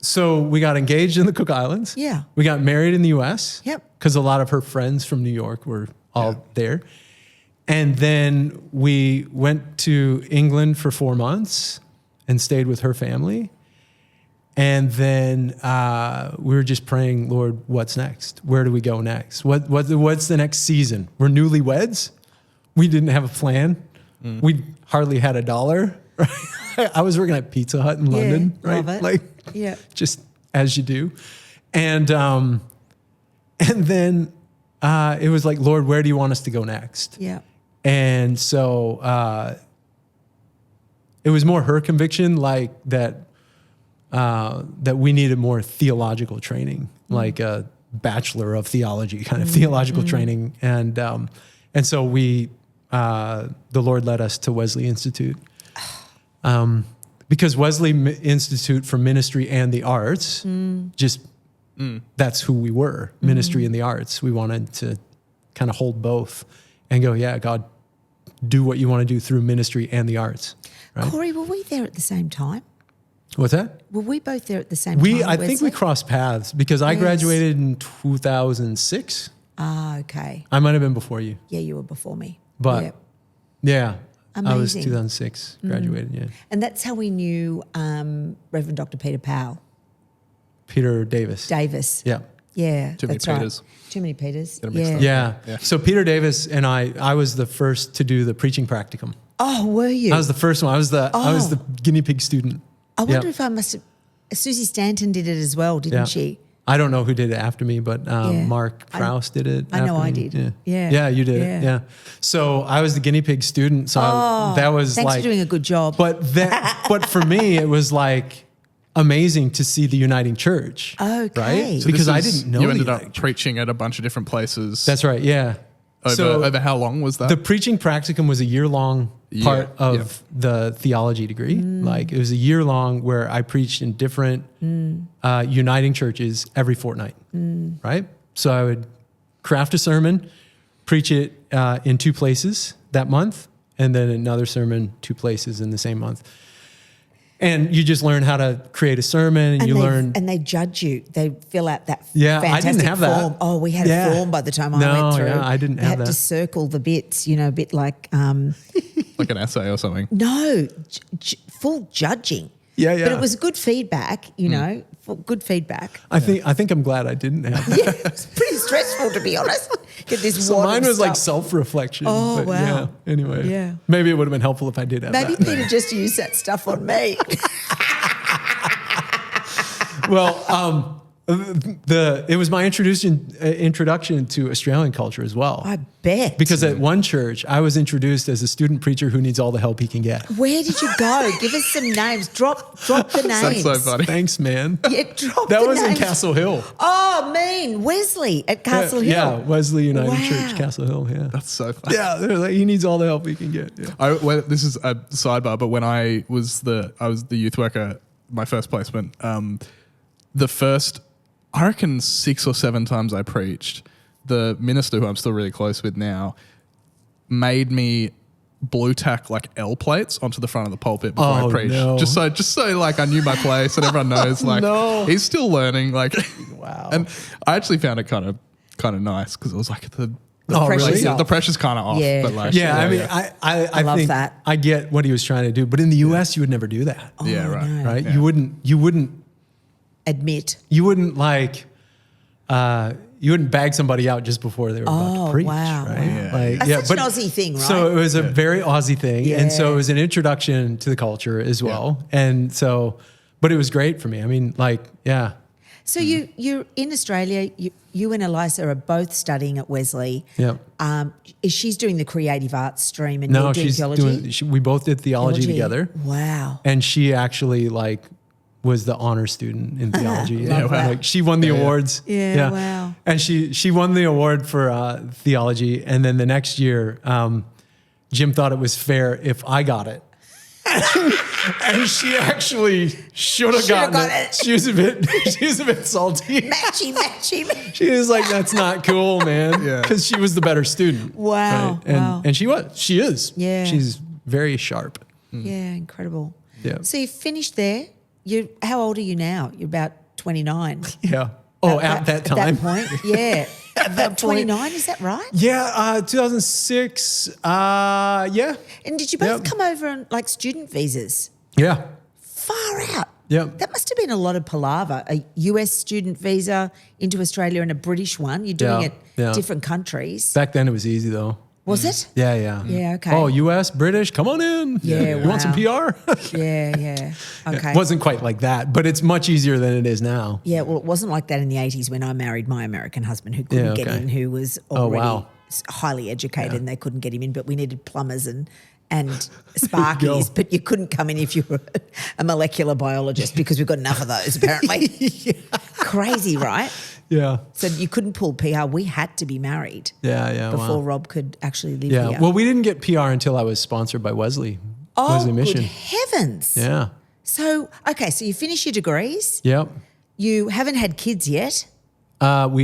So we got engaged in the Cook Islands. Yeah. We got married in the U.S. Yep. Because a lot of her friends from New York were all there. And then we went to England for 4 months and stayed with her family. And then we were just praying, Lord, what's next? Where do we go next? What's the next season? We're newlyweds. We didn't have a plan. We hardly had $1. Right? I was working at Pizza Hut in London, right? Love it. Like, yeah. just as you do. And then it was like, Lord, where do you want us to go next? Yeah. And so it was more her conviction, like that we needed more theological training, like a bachelor of theology, kind of theological training. And so the Lord led us to Wesley Institute. Because Wesley Institute for Ministry and the Arts, that's who we were, ministry and the arts. We wanted to kind of hold both and go, yeah, God, do what you want to do through ministry and the arts. Right? Cory, were we there at the same time? What's that? Were we both there at the same time? I think we crossed paths because I graduated in 2006. Ah, okay. I might have been before you. Yeah, you were before me. But yeah, I was Amazing. 2006, graduated, yeah. And that's how we knew Reverend Dr. Peter Powell. Peter Davis. Yeah, Too many that's right. Peters. Too many Peters. Get 'em mixed Yeah. up. Yeah. So Peter Davis and I was the first to do the preaching practicum. Oh, were you? I was the first one. I was the guinea pig student. I wonder if I must have. Susie Stanton did it as well, didn't she? I don't know who did it after me, but Mark Prowse did it. I know after I me. did. Yeah. Yeah, you did Yeah. it. Yeah. So I was the guinea pig student. So that was Thanks like for doing a good job. But for me, it was like amazing to see the uniting church. Okay. Right? So because I didn't know you the ended uniting up church. preaching at a bunch of different places. That's right. Yeah. Over how long was that? The preaching practicum was a year-long part of yeah. the theology degree. Like it was a year-long where I preached in different uniting churches every fortnight, right? So I would craft a sermon, preach it in 2 places that month, and then another sermon 2 places in the same month. And you just learn how to create a sermon, and they judge you. They fill out that I didn't have that. form. Oh, we had a form by the time I went through. I didn't have had that. to circle the bits, a bit like like an essay or something. no, full judging. Yeah. But it was good feedback, good feedback. I think I'm glad I didn't have that. Yeah, it was pretty stressful, to be honest. Get this So wad mine of was like stuff. self-reflection. Oh, but wow. Yeah, anyway. Yeah. Maybe it would have been helpful if I did have Maybe that. Peter just used that stuff on me. Well, it was my introduction to Australian culture as well. I bet. Because at one church, I was introduced as a student preacher who needs all the help he can get. Where did you go? Give us some names. Drop the names. That's so funny. Thanks, man. Yeah, drop That the was names. in Castle Hill. Oh, mean. Wesley at Castle Hill. Yeah, Wesley United Wow. Church, Castle Hill. Yeah. That's so funny. Yeah, they're like, he needs all the help he can get. Yeah. This is a sidebar, but when I was the youth worker, my first placement, the first, I reckon 6 or 7 times I preached, the minister who I'm still really close with now made me blue tack like L plates onto the front of the pulpit before I preached. No. Just so like I knew my place and everyone knows like No. he's still learning. Like Wow. And I actually found it kind of nice because it was like the pressure's off. the pressure's kind of off. Yeah. But like Yeah, I mean, I love think that. I get what he was trying to do, but in the U.S., you would never do that, yeah, right. no. right? Yeah. You wouldn't Admit. like, you wouldn't bag somebody out just before they were about to preach, wow, right? wow. Yeah. Like, That's such an Aussie thing, right? So it was a very Aussie thing, and so Yeah. it was an introduction to the culture as well, and so, but it was great for me. I mean, like, yeah. So you're in Australia. You and Elisa are both studying at Wesley. Yeah. She's doing the creative arts stream, and No, you're doing she's theology. we both did theology together. Wow. And she actually was the honor student in theology. Love that. Like she won the awards. Yeah, wow. And she won the award for theology. And then the next year, Jim thought it was fair if I got it. And she actually should have gotten got it. it. She was a bit salty. Matchy. She was like, "That's not cool, man," Yeah. because she was the better student. Wow, And wow. and she is. Yeah. She's very sharp. Yeah, incredible. Yeah. So you finished there. How old are you now? You're about 29. Yeah. Oh, at that time. At that point, yeah. About 29, is that right? Yeah, 2006. Yeah. And did you both Yep. come over on like student visas? Yeah. Far out. Yep. That must have been a lot of palaver. A US student visa into Australia and a British one. You're doing Yeah, it yeah. different countries. Back then it was easy though. Was it? Yeah. Yeah, okay. Oh, US, British, come on in. Yeah, You want some wow. PR? Yeah. Okay. It wasn't quite like that, but it's much easier than it is now. Yeah, well, it wasn't like that in the 80s when I married my American husband who couldn't Yeah, get okay. in, who was already wow. highly educated and they couldn't get him in, but we needed plumbers and go. sparkies, but you couldn't come in if you were a molecular biologist because we've got enough of those apparently. Crazy, right? Yeah. So you couldn't pull PR. We had to be married Yeah. before Wow. Rob could actually live Yeah. here. Well, we didn't get PR until I was sponsored by Wesley Mission. Good heavens. Yeah. So, okay, so you finish your degrees. Yep. You haven't had kids yet. When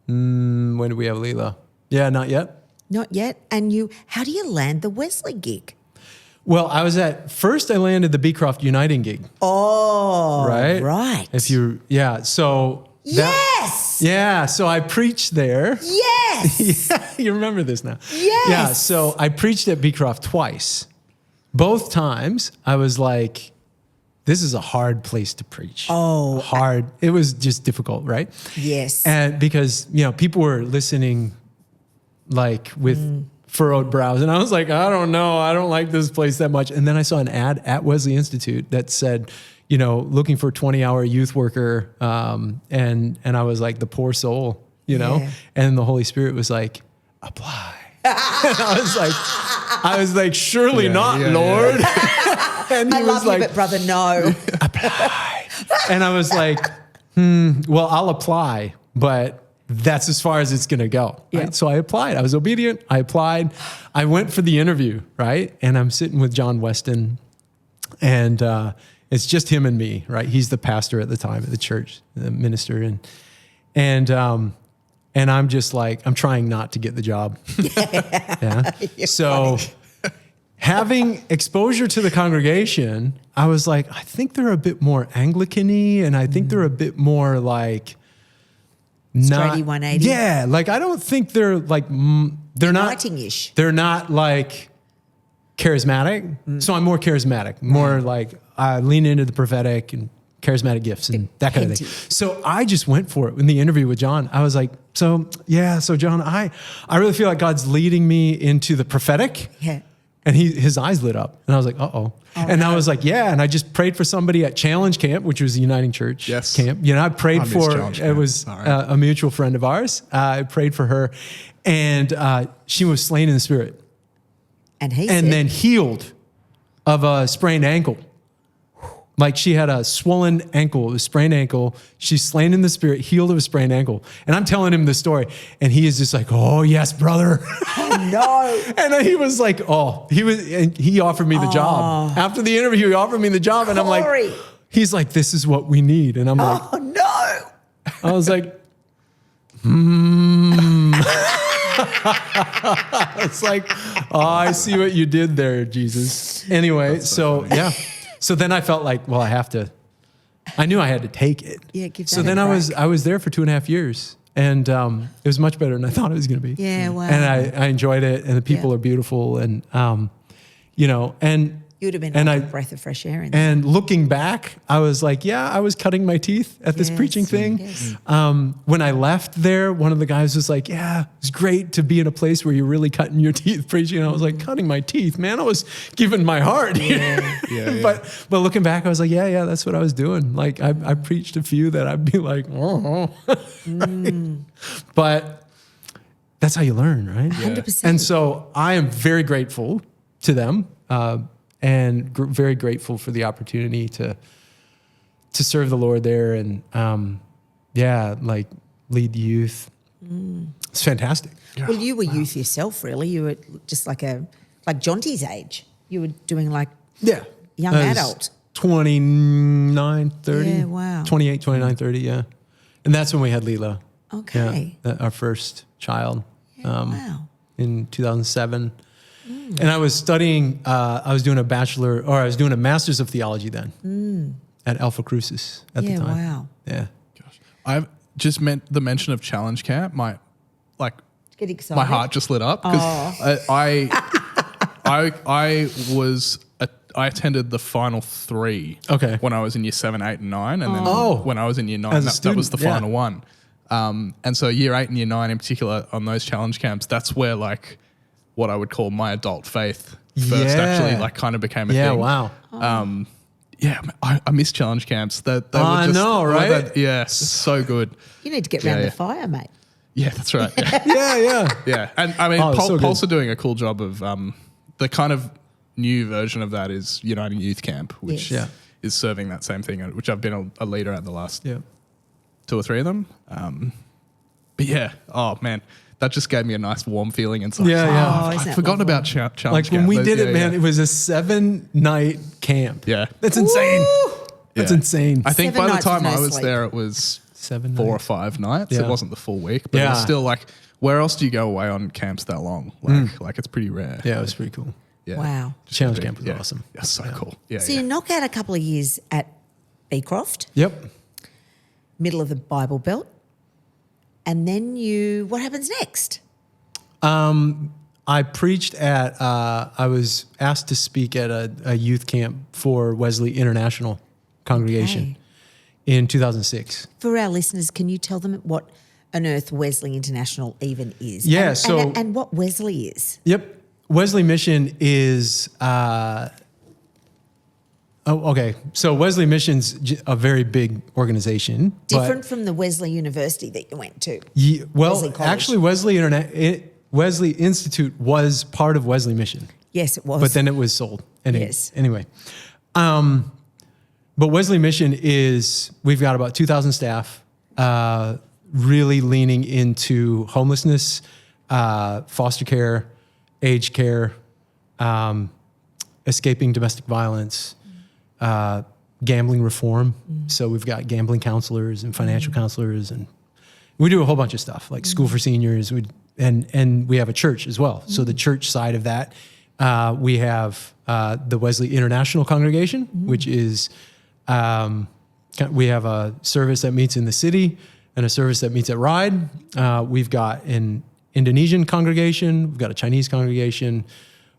did we have Leela? Yeah, not yet. Not yet. And how do you land the Wesley gig? Well, I landed the Beecroft Uniting gig. Oh, Right. Right. So. Yes. Yeah. So I preached there. Yes. Yeah, you remember this now. Yes. Yeah. So I preached at Beecroft twice. Both times I was like, this is a hard place to preach. Oh. Hard. It was just difficult, right? Yes. And because, people were listening like with furrowed brows. And I was like, I don't know. I don't like this place that much. And then I saw an ad at Wesley Institute that said, looking for a 20-hour youth worker. And I was like, the poor soul, Yeah. and the Holy Spirit was like, apply. And I was like, surely not, Lord. And he I was love like, you, but brother, no. apply. And I was like, well, I'll apply, but that's as far as it's going to go. Yeah. Right? So I applied. I was obedient. I applied. I went for the interview, right? And I'm sitting with John Weston, and it's just him and me, right? He's the pastor at the time at the church, the minister. And I'm just like, I'm trying not to get the job. Yeah. So having exposure to the congregation, I was like, I think they're a bit more Anglican-y, and I think they're a bit more like Straighty 180. Yeah, like I don't think they're like they're not Uniting-ish. They're not like charismatic. So I'm more charismatic, more like I lean into the prophetic and charismatic gifts and that kind of thing. So I just went for it in the interview with John. I was like, so John, I really feel like God's leading me into the prophetic. Yeah. And his eyes lit up. And I was like, uh-oh. And I was like, yeah. And I just prayed for somebody at Challenge Camp, which was a Uniting Church camp. I prayed for, it was a mutual friend of ours. I prayed for her. And she was slain in the Spirit. And then healed of a sprained ankle. Like she had a swollen ankle, a sprained ankle. She's slain in the Spirit, healed of a sprained ankle. And I'm telling him the story. And he is just like, oh, yes, brother. Oh, no. And he was like, he offered me the job. After the interview, he offered me the job. And I'm like, he's like, this is what we need. And I'm like, oh, no. I was like, It's like, oh, I see what you did there, Jesus. Anyway, So then I felt like, well, I knew I had to take it. Yeah, give that So then a I was there for 2.5 years, and it was much better than I thought it was going to be. Yeah, wow. And I enjoyed it, and the people are beautiful, and and you would have been like a breath of fresh air in there. And looking back, I was like, yeah, I was cutting my teeth at this preaching thing. Yes. When I left there, one of the guys was like, yeah, it's great to be in a place where you're really cutting your teeth preaching. And I was like, cutting my teeth, man, I was giving my heart. But looking back, I was like, yeah, that's what I was doing. Like I preached a few that I'd be like, oh. But that's how you learn, right? 100%. And so I am very grateful to them. And very grateful for the opportunity to serve the Lord there and lead youth. It's fantastic. Well, you were youth yourself, really. You were just like Jonty's age. You were doing young adult. 29, 30. Yeah, wow. 28, 29, 30, yeah. And that's when we had Leela. Okay. Yeah, our first child. Wow. In 2007. And I was studying, I was doing a master's of theology then at Alpha Crucis at the time. Wow. Yeah. Gosh. I've just meant the mention of Challenge Camp. Get excited. My heart just lit up because I attended the final 3 when I was in year 7, 8, and 9. And then when I was in year 9, that was the final one. And so year 8 and year 9 in particular on those Challenge Camps, that's where what I would call my adult faith first actually kind of became a thing. Yeah, wow. I miss Challenge Camps. I know, right? So good. You need to get round the fire, mate. Yeah, that's right. Yeah. Yeah. And I mean, Pulse are doing a cool job of the kind of new version of that is Uniting Youth Camp, which is serving that same thing, which I've been a leader at the last 2 or 3 of them. But yeah, oh man, that just gave me a nice warm feeling inside. Yeah, yeah. Oh, isn't I've that forgotten lovely? about challenge Like when camp. we Those- did yeah, it, man, yeah. it was a 7-night camp. Yeah. That's insane. Ooh. That's Yeah. insane. I think 7 by the nights with time no I was sleep. there, it was 7 4 or nights. 5 nights. Yeah. It wasn't the full week, but it was Yeah. still like, where else do you go away on camps that long? Like it's pretty rare. Yeah, it was pretty cool. Yeah. Wow. Just Challenge big- camp was yeah. awesome. Yeah, so cool. Yeah, So yeah. you knock out a couple of years at Beecroft, Yep. middle of the Bible Belt, and then what happens next? I preached at, I was asked to speak at a youth camp for Wesley International Congregation Okay. in 2006. For our listeners, can you tell them what on earth Wesley International even is? Yeah, And, so- and what Wesley is. Yep. Wesley Mission is, So Wesley Mission's a very big organization. but- Different from the Wesley University that you went to. Well, Wesley College. actually, Wesley Institute was part of Wesley Mission, Yes, it was. but then it was sold. Yes. Anyway, but Wesley Mission we've got about 2,000 staff, really leaning into homelessness, foster care, aged care, escaping domestic violence, gambling reform. So we've got gambling counselors and financial counselors, and we do a whole bunch of stuff like school for seniors. And we have a church as well. So the church side of that, we have the Wesley International Congregation, which is we have a service that meets in the city and a service that meets at Ride. We've got an Indonesian congregation. We've got a Chinese congregation.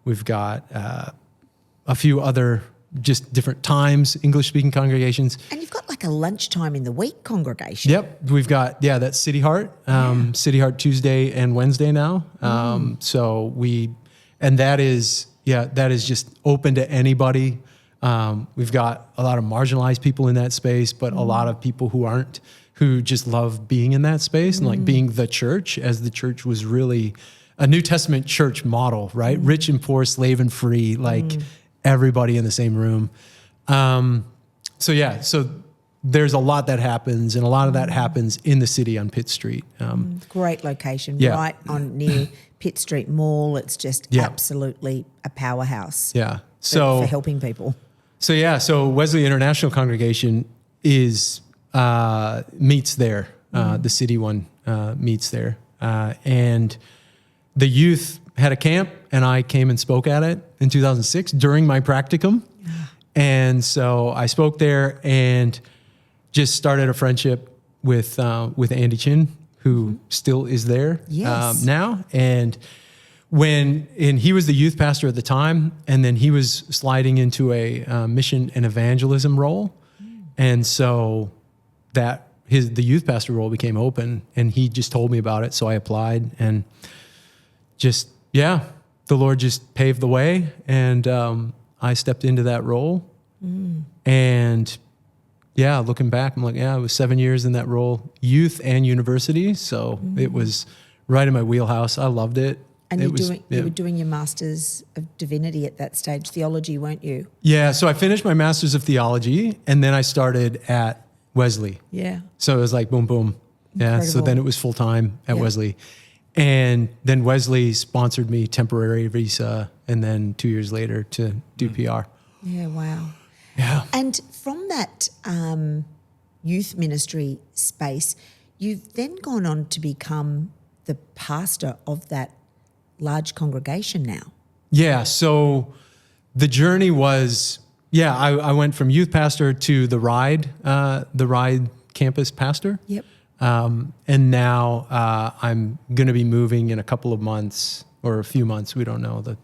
We've got a few other just different times, English-speaking congregations. and you've got like a lunchtime in the week congregation. Yep, we've got that's City Heart, City Heart Tuesday and Wednesday now. So that is just open to anybody. We've got a lot of marginalized people in that space, but a lot of people who just love being in that space and like being the church, as the church was really a New Testament church model, right? Rich and poor, slave and free, like everybody in the same room. So there's a lot that happens, and a lot of that happens in the city on Pitt Street. Great location, Yeah. right on near Pitt Street Mall. It's just Yeah. absolutely a powerhouse Yeah. for helping people. So Wesley International Congregation meets there. The city one meets there, and the youth had a camp, and I came and spoke at it in 2006 during my practicum, and so I spoke there and just started a friendship with Andy Chin, who still is there Yes. now, and he was the youth pastor at the time, and then he was sliding into a mission and evangelism role, and so the youth pastor role became open, and he just told me about it, so I applied, and the Lord just paved the way, and I stepped into that role, and looking back, I'm like, it was 7 years in that role, youth and university, so it was right in my wheelhouse. I loved it. And It you were doing your Masters of Divinity at that stage, theology, weren't you? Yeah, so I finished my Master's of Theology, and then I started at Wesley. Yeah. So it was like boom, boom. Yeah, so Incredible. then it was full-time at Yeah. Wesley. And then Wesley sponsored me temporary visa, and then 2 years later to do PR. Yeah, wow. Yeah. And from that youth ministry space, you've then gone on to become the pastor of that large congregation now. Yeah, so the journey was, I went from youth pastor to the Ride campus pastor. Yep. And now I'm going to be moving in a couple of months or a few months. We don't know. The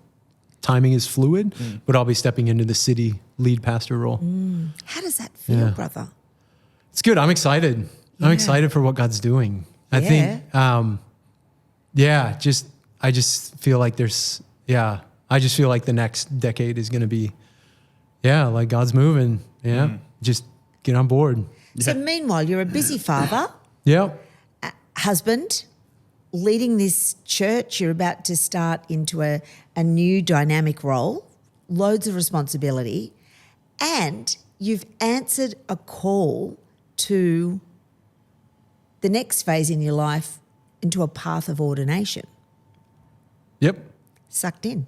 timing is fluid, but I'll be stepping into the city lead pastor role. How does that feel, Yeah. brother? It's good. I'm excited. Yeah. I'm excited for what God's doing. I think, I just feel like I just feel like the next decade is going to be, like God's moving. Yeah. Just get on board. So meanwhile, you're a busy father, Yep. husband, leading this church. You're about to start into a new dynamic role, loads of responsibility, and you've answered a call to the next phase in your life into a path of ordination. Yep. Sucked in.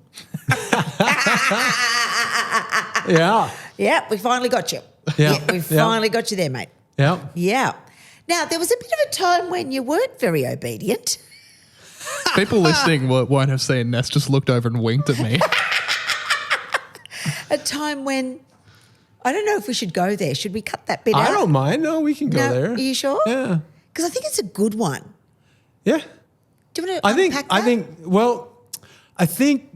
Yeah. Yeah, we finally got you. Yeah. We finally got you there, mate. Yeah. Yeah. Now, there was a bit of a time when you weren't very obedient. People listening won't have seen Ness just looked over and winked at me. A time when, I don't know if we should go there. Should we cut that bit out? I don't mind. No, we can go there. Are you sure? Yeah. Because I think it's a good one. Yeah. Do you want to unpack that? I think,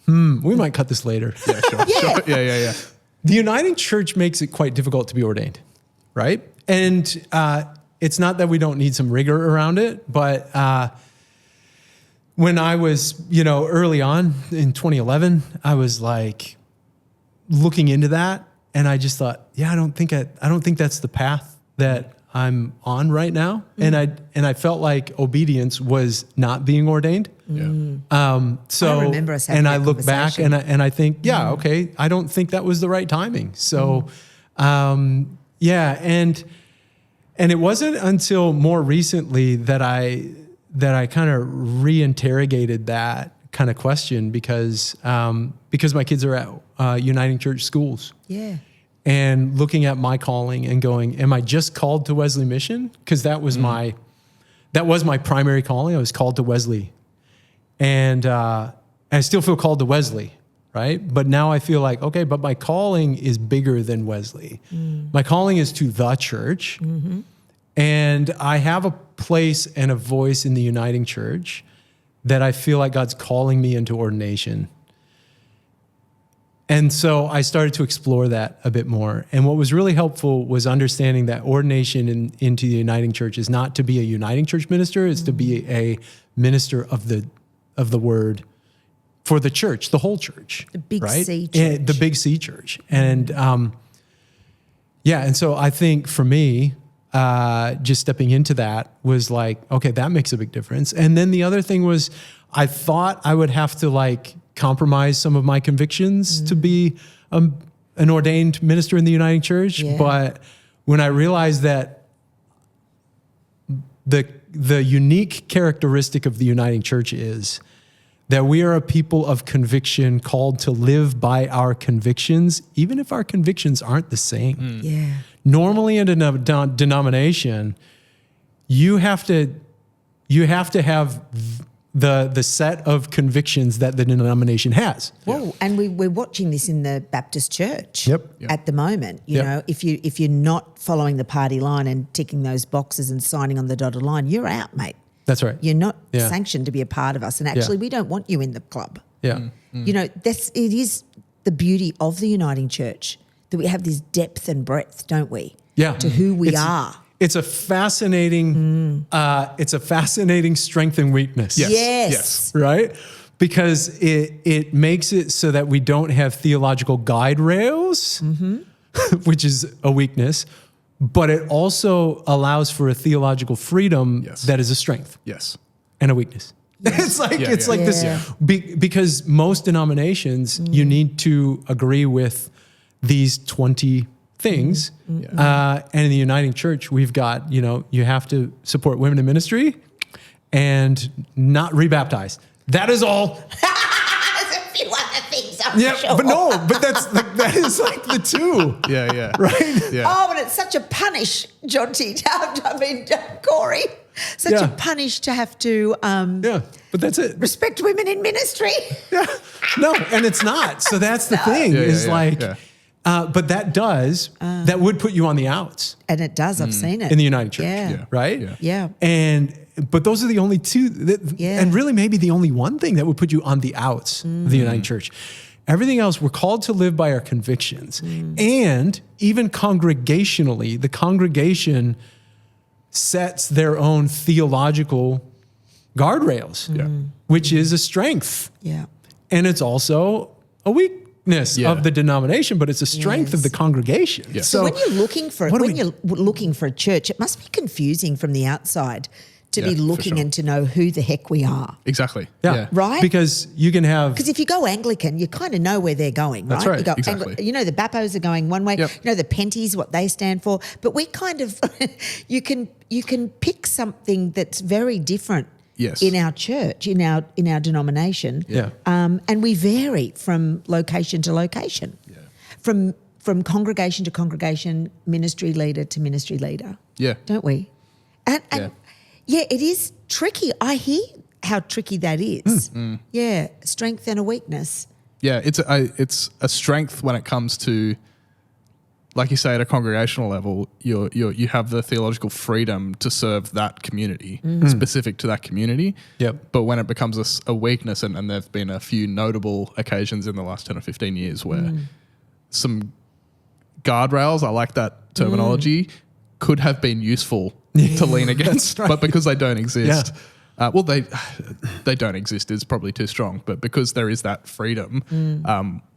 we might cut this later. Yeah, sure. Yeah. Sure. Yeah. The Uniting Church makes it quite difficult to be ordained, right? And it's not that we don't need some rigor around it, but when I was, early on in 2011, I was like looking into that, and I just thought, I don't think that's the path that I'm on right now, and I felt like obedience was not being ordained. Yeah. So I remember us having and that I look back conversation. and I think, okay, I don't think that was the right timing. So, and it wasn't until more recently that I kind of reinterrogated that kind of question because my kids are at Uniting Church schools. Yeah. And looking at my calling and going, am I just called to Wesley Mission? Because that was my primary calling. I was called to Wesley, and I still feel called to Wesley, right? But now I feel like, okay, but my calling is bigger than Wesley. My calling is to the church, and I have a place and a voice in the Uniting Church that I feel like God's calling me into ordination. And so I started to explore that a bit more. And what was really helpful was understanding that ordination into the Uniting Church is not to be a Uniting Church minister, it's to be a minister of the word for the church, the whole church. The big right? C church. And the big C church. And and so I think for me, just stepping into that was like, okay, that makes a big difference. And then the other thing was I thought I would have to compromise some of my convictions to be an ordained minister in the Uniting Church. Yeah. But when I realized that the unique characteristic of the Uniting Church is that we are a people of conviction called to live by our convictions, even if our convictions aren't the same. Yeah. Normally in a denomination, you have to have the set of convictions that the denomination has. Well, and we're watching this in the Baptist church Yep. at the moment. You know, if you're not following the party line and ticking those boxes and signing on the dotted line, you're out, mate. That's right. You're not sanctioned to be a part of us. And actually, we don't want you in the club. Yeah. It is the beauty of the Uniting Church that we have this depth and breadth, don't we? Yeah. To who we are. It's a fascinating strength and weakness. Yes. Right? Because it makes it so that we don't have theological guide rails, which is a weakness, but it also allows for a theological freedom that is a strength. Yes. And a weakness. It's like this because most denominations you need to agree with these 20 things. And in the Uniting Church, we've got, you have to support women in ministry and not rebaptize. That is all. There's a few other things, I'm sure. But that is like the two. Yeah. Right? Yeah. Oh, but it's such a punish, Jonty. I mean, Cory. Such a punish to have to but that's it. respect women in ministry. Yeah. No, and it's not. So that's the thing but that would put you on the outs. And it does. I've seen it. In the United Church. Yeah. Right? Yeah. But those are the only two, and really maybe the only one thing that would put you on the outs of the United Church. Everything else, we're called to live by our convictions. And even congregationally, the congregation sets their own theological guardrails, which is a strength. Yeah. And it's also a weakness of the denomination, but it's a strength of the congregation. Yes. So when you're looking for a church, it must be confusing from the outside to Yeah, be for looking sure. and to know who the heck we are. Exactly. Yeah. Right? Because you can have Because if you go Anglican, you kind of know where they're going, right? That's right, You go exactly. you know the Bappos are going one way. Yep. You know the Penties, what they stand for. But we kind of, you can pick something that's very different. Yes. In our church, in our denomination. Yeah. And we vary from location to location. Yeah. From congregation to congregation, ministry leader to ministry leader. Yeah. Don't we? And yeah, it is tricky. I hear how tricky that is. Yeah, strength and a weakness. Yeah, it's a strength when it comes to, like you say, at a congregational level, you have the theological freedom to serve that community, specific to that community. Yep. But when it becomes a weakness, and there have been a few notable occasions in the last 10 or 15 years where some guardrails, I like that terminology, could have been useful to lean against, but because they don't exist. Well, they don't exist is probably too strong, but because there is that freedom,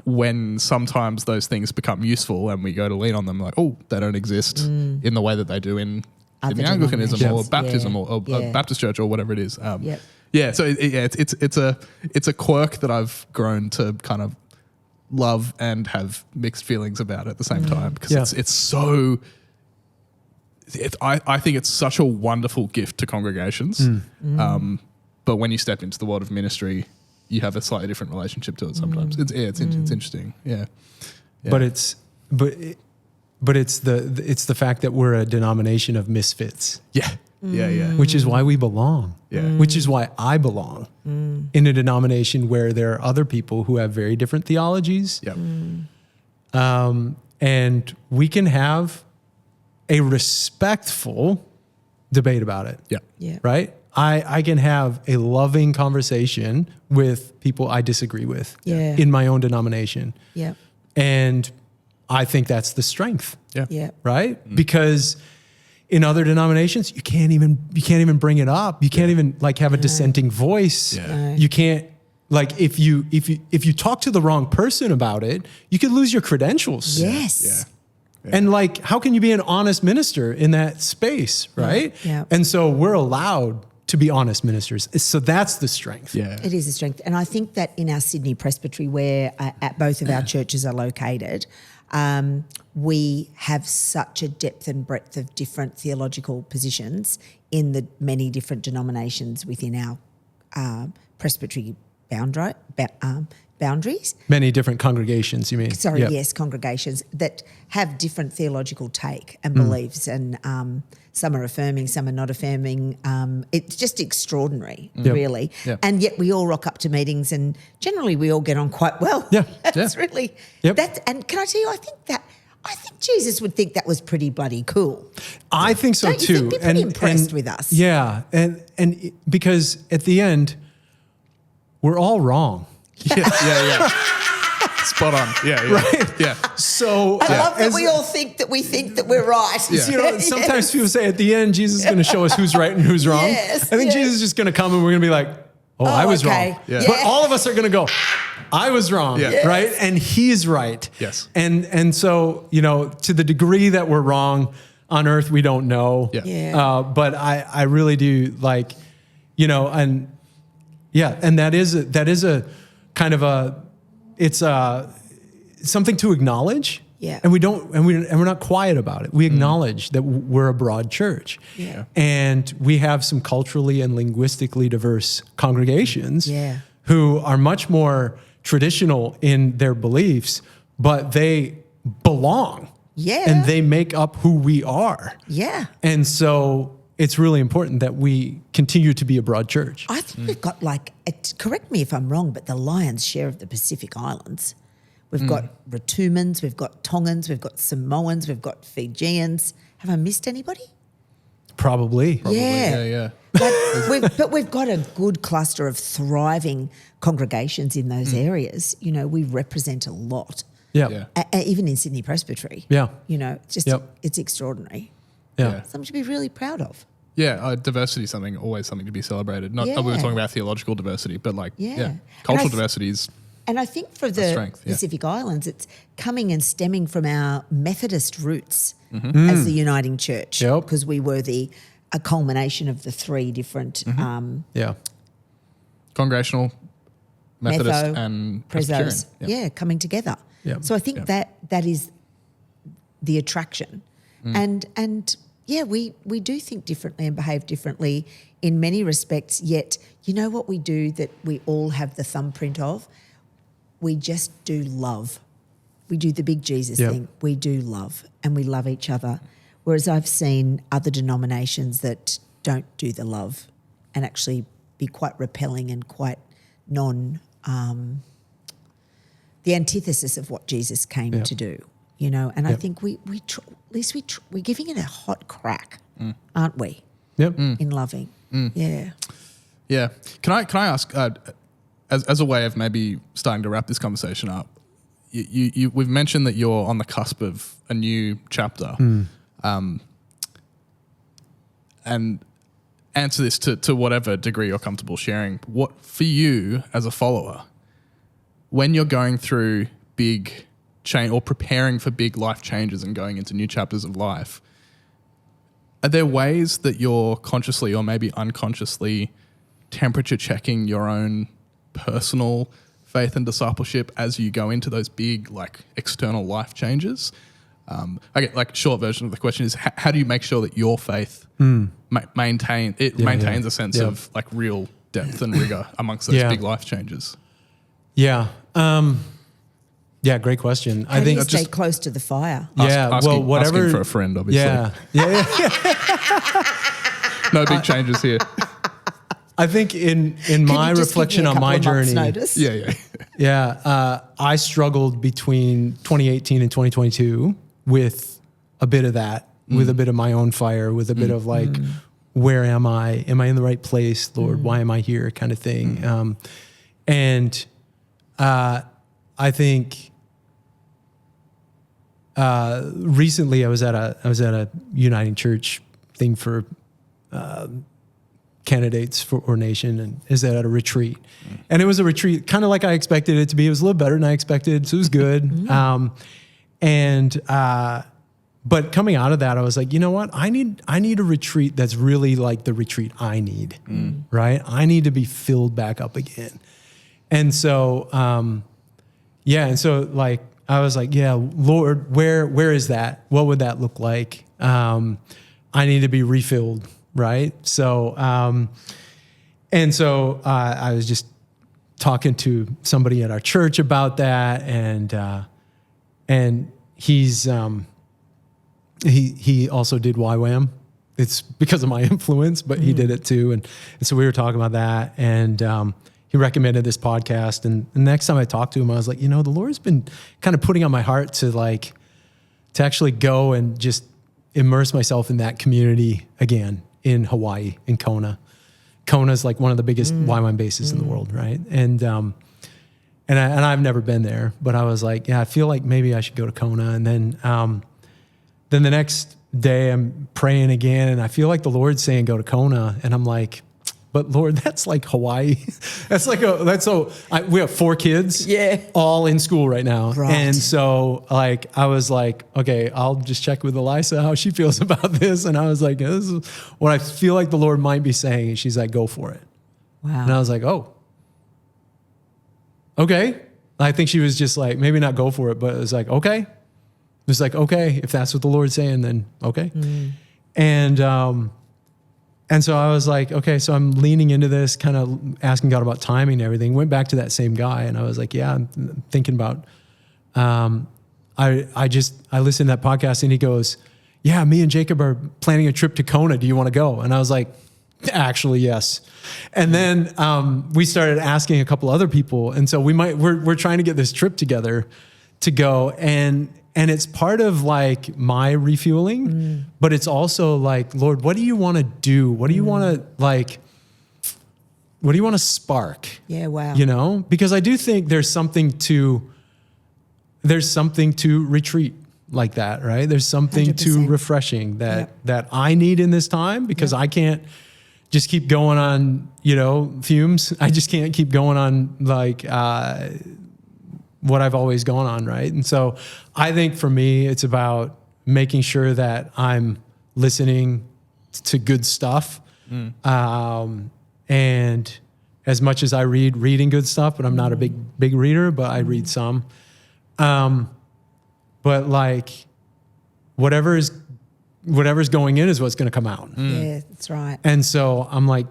when sometimes those things become useful and we go to lean on them, like, oh, they don't exist in the way that they do in the Anglicanism or denominations. baptism or Yeah. Baptist church or whatever it is. Yep. Yeah, so it's a quirk that I've grown to kind of love and have mixed feelings about at the same time, because it's so. I think it's such a wonderful gift to congregations, but when you step into the world of ministry, you have a slightly different relationship to it sometimes. It's interesting. Yeah. but it's the fact that we're a denomination of misfits, Yeah. which is why we belong. Yeah. Which is why I belong in a denomination where there are other people who have very different theologies. Yep. And we can have a respectful debate about it. Yeah. Yeah. Right? I can have a loving conversation with people I disagree with Yeah. in my own denomination. Yeah. And I think that's the strength. Yeah. Yeah. Right? Because in other denominations, you can't even bring it up. You can't even like have a dissenting voice. Yeah. No. You can't like if you talk to the wrong person about it, you could lose your credentials. Yes. And like, how can you be an honest minister in that space, right? Yeah. And so we're allowed to be honest ministers. So that's the strength. Yeah. It is a strength. And I think that in our Sydney Presbytery, where at both of our churches are located, we have such a depth and breadth of different theological positions in the many different denominations within our presbytery boundaries. Many different congregations, you mean? Sorry, Yep. yes, congregations that have different theological take and beliefs, and some are affirming, some are not affirming. It's just extraordinary, really. Yep. And yet we all rock up to meetings, and generally we all get on quite well. Yeah. That's really and can I tell you? I think Jesus would think that was pretty bloody cool. I think so Don't you too. think? Be pretty impressed with us. Yeah, and because at the end, we're all wrong. Yeah. Spot on. Yeah. Right. Yeah. So I love that we all think that we're right. Yeah. You know, sometimes people say at the end, Jesus is going to show us who's right and who's wrong. Yes, I think yes. Jesus is just going to come and we're going to be like, oh, I was okay. wrong. Yeah. But all of us are going to go, I was wrong, Yeah. right? And he's right. Yes. And so, you know, to the degree that we're wrong on earth, we don't know. Yeah. Yeah. But I really do like, you know, and that is a kind of it's something to acknowledge. Yeah. And we're not quiet about it. We acknowledge that we're a broad church. Yeah. And we have some culturally and linguistically diverse congregations Yeah. who are much more traditional in their beliefs, but they belong. Yeah. And they make up who we are. Yeah. And so it's really important that we continue to be a broad church. I think we've got correct me if I'm wrong, but the lion's share of the Pacific Islands. We've got Ratumans, we've got Tongans, we've got Samoans, we've got Fijians. Have I missed anybody? Probably. Yeah. But we've got a good cluster of thriving congregations in those areas. You know, we represent a lot. Yeah. Even in Sydney Presbytery. Yeah. You know, it's just it's extraordinary. Yeah. Something to be really proud of. Yeah, diversity is always something to be celebrated. Not we were Yeah. talking about theological diversity, but And cultural I diversity is. And I think for the strength, yeah. Pacific Islands, it's coming and stemming from our Methodist roots as the uniting church, Yep. because we were the a culmination of the three different Congregational, Methodist, Metho, and Prezos, Presbyterian. coming together. Yeah. So I think that is the attraction. And we do think differently and behave differently in many respects, yet you know what we do that we all have the thumbprint of? We just do love. We do the big Jesus thing. We do love, and we love each other. Whereas I've seen other denominations that don't do the love and actually be quite repelling and quite the antithesis of what Jesus came to do, you know. And I think at least we're giving it a hot crack, aren't we? Yep. In loving. Yeah. Yeah. Can I ask, as a way of maybe starting to wrap this conversation up, we've mentioned that you're on the cusp of a new chapter, and answer this to whatever degree you're comfortable sharing. What for you as a follower, when you're going through big change or preparing for big life changes and going into new chapters of life, are there ways that you're consciously or maybe unconsciously temperature checking your own personal faith and discipleship as you go into those big, like, external life changes? Okay, like, short version of the question is, how do you make sure that your faith maintains a sense of, like, real depth and rigor amongst those big life changes? Yeah. Great question. How do you stay close to the fire? Asking for a friend, obviously. Yeah. No big changes here. I think in my reflection on my journey, I struggled between 2018 and 2022 with a bit of that, with a bit of my own fire, with a bit of like, where am I? Am I in the right place, Lord? Why am I here? Kind of thing. I think recently I was at a Uniting Church thing for candidates for ordination, and is that at a retreat. And it was a retreat kind of like I expected it to be. It was a little better than I expected, so it was good. But coming out of that, I was like, you know what? I need a retreat that's really like the retreat I need, right? I need to be filled back up again. And so, like, I was like, yeah, Lord, where is that? What would that look like? I need to be refilled, right? So, I was just talking to somebody at our church about that, and he's he also did YWAM. It's because of my influence, but he did it too, and so we were talking about that, and he recommended this podcast. And the next time I talked to him, I was like, you know, the Lord's been kind of putting on my heart to actually go and just immerse myself in that community again in Hawaii, in Kona. Kona's like one of the biggest YWAM bases in the world, right? And I've never been there, but I was like, yeah, I feel like maybe I should go to Kona. And then the next day I'm praying again, and I feel like the Lord's saying go to Kona, and I'm like, but Lord, that's like Hawaii. We have 4 kids, all in school right now. Right. And so like, I was like, okay, I'll just check with Elisa how she feels about this. And I was like, this is what I feel like the Lord might be saying. And she's like, go for it. Wow. And I was like, oh, okay. I think she was just like, maybe not go for it, but it was like, okay. It was like, okay, if that's what the Lord's saying, then okay. And so I was like, okay, so I'm leaning into this, kind of asking God about timing and everything. Went back to that same guy, and I was like, yeah, I'm thinking about, I listened to that podcast, and he goes, yeah, me and Jacob are planning a trip to Kona. Do you want to go? And I was like, actually, yes. And then we started asking a couple other people. And so we're trying to get this trip together to go. And it's part of like my refueling, but it's also like, Lord, what do you want to do? What do you want to what do you want to spark? Yeah, wow. You know, because I do think there's something to retreat like that, right? There's something 100%. to refreshing that I need in this time, because I can't just keep going on, fumes. I just can't keep going on like, what I've always gone on, right? And so I think for me, it's about making sure that I'm listening to good stuff. And as much as I reading good stuff, but I'm not a big reader, but I read some. But like whatever's going in is what's going to come out. Yeah, that's right. And so I'm like,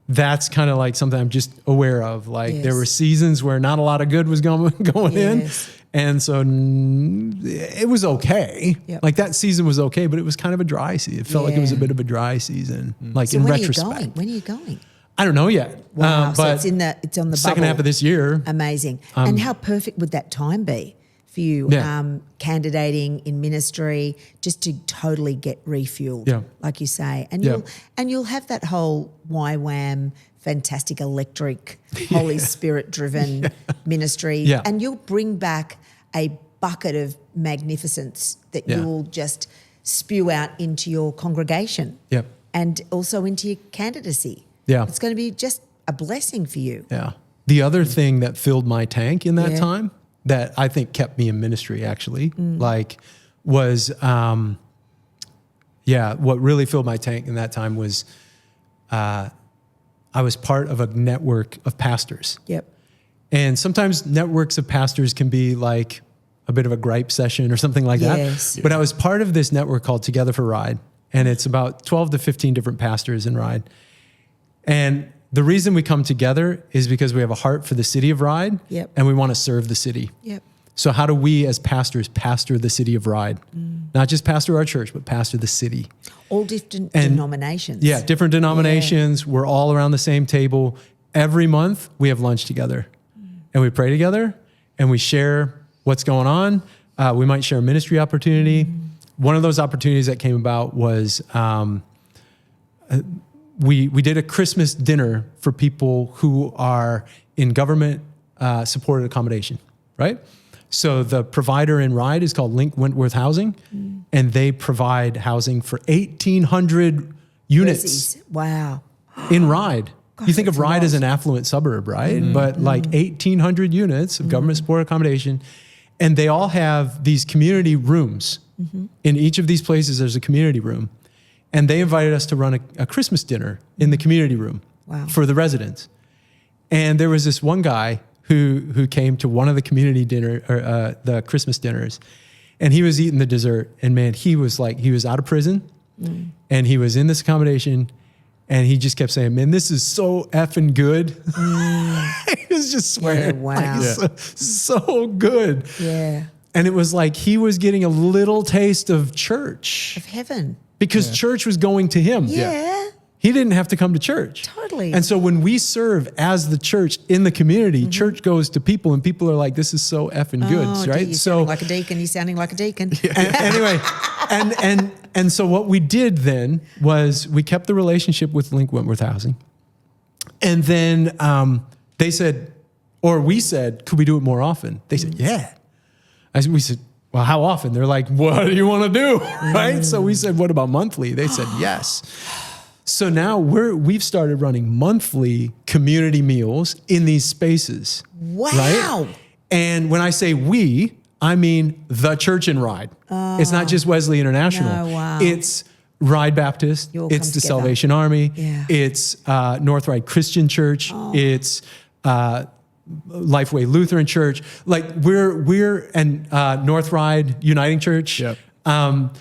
that's kind of like something I'm just aware of. Like there were seasons where not a lot of good was going in. And so it was okay. Yep. Like that season was okay, but it was kind of a dry season. It felt like it was a bit of a dry season, like So in when retrospect. Are you going? When are you going? I don't know yet. Wow. So but it's on the second bubble. half of this year. Amazing. And how perfect would that time be for you, candidating in ministry, just to totally get refueled, like you say, and you'll have that whole YWAM, fantastic electric, Holy Spirit driven ministry, and you'll bring back a bucket of magnificence that you'll just spew out into your congregation, and also into your candidacy. It's going to be just a blessing for you. The other thing that filled my tank in that time, that I think kept me in ministry actually, was, what really filled my tank in that time was, I was part of a network of pastors. And sometimes networks of pastors can be like a bit of a gripe session or something like that. But I was part of this network called Together for Ride, and it's about 12 to 15 different pastors in Ride. And the reason we come together is because we have a heart for the city of Ride, and we want to serve the city. So how do we as pastors pastor the city of Ride? Not just pastor our church, but pastor the city. All different denominations. Different denominations. We're all around the same table. Every month we have lunch together, and we pray together, and we share what's going on. We might share a ministry opportunity. One of those opportunities that came about was we did a Christmas dinner for people who are in government supported accommodation, right? So the provider in Ride is called Link Wentworth Housing, and they provide housing for 1,800 units. Wow. In Ride. You think of Ride as an affluent suburb, right? But like 1,800 units of government supported accommodation. And they all have these community rooms. In each of these places, there's a community room. And they invited us to run a Christmas dinner in the community room for the residents. And there was this one guy who came to one of the community dinner or the Christmas dinners, and he was eating the dessert. And man, he was out of prison, and he was in this accommodation, and he just kept saying, "Man, this is so effing good." He was just swearing, so good. And it was like he was getting a little taste of church, of heaven. Because church was going to him. He didn't have to come to church. Totally. And so when we serve as the church in the community, church goes to people, and people are like, "This is so effing good," right? You're sounding like a deacon. You're sounding like a deacon. Anyway, and so what we did then was we kept the relationship with Link Wentworth Housing, and then they said, or we said, "Could we do it more often?" They said, "Yeah." We said, "Well, how often?" They're like, "What do you want to do?" Right? So we said, "What about monthly?" They said, "Yes." So now we've started running monthly community meals in these spaces. Wow. Right? And when I say we, I mean the church in Ride. It's not just Wesley International. No, wow. It's Ride Baptist. It's the Salvation Army. It's North Ride Christian Church. It's Lifeway Lutheran Church. Like we're and North Ride Uniting Church. So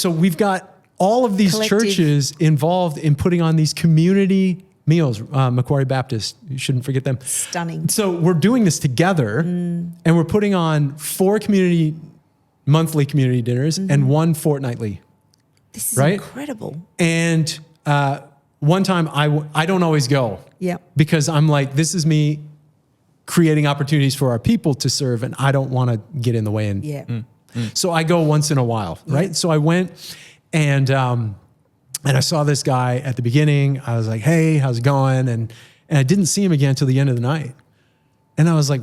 we've got all of these churches involved in putting on these community meals. Macquarie Baptist, you shouldn't forget them. Stunning. So we're doing this together, and we're putting on 4 monthly community dinners and 1 fortnightly. This is incredible. And one time I don't always go. Because I'm like, this is me creating opportunities for our people to serve, and I don't want to get in the way. And so I go once in a while, right? So I went. And I saw this guy at the beginning. I was like, "Hey, how's it going?" And I didn't see him again until the end of the night. And I was like,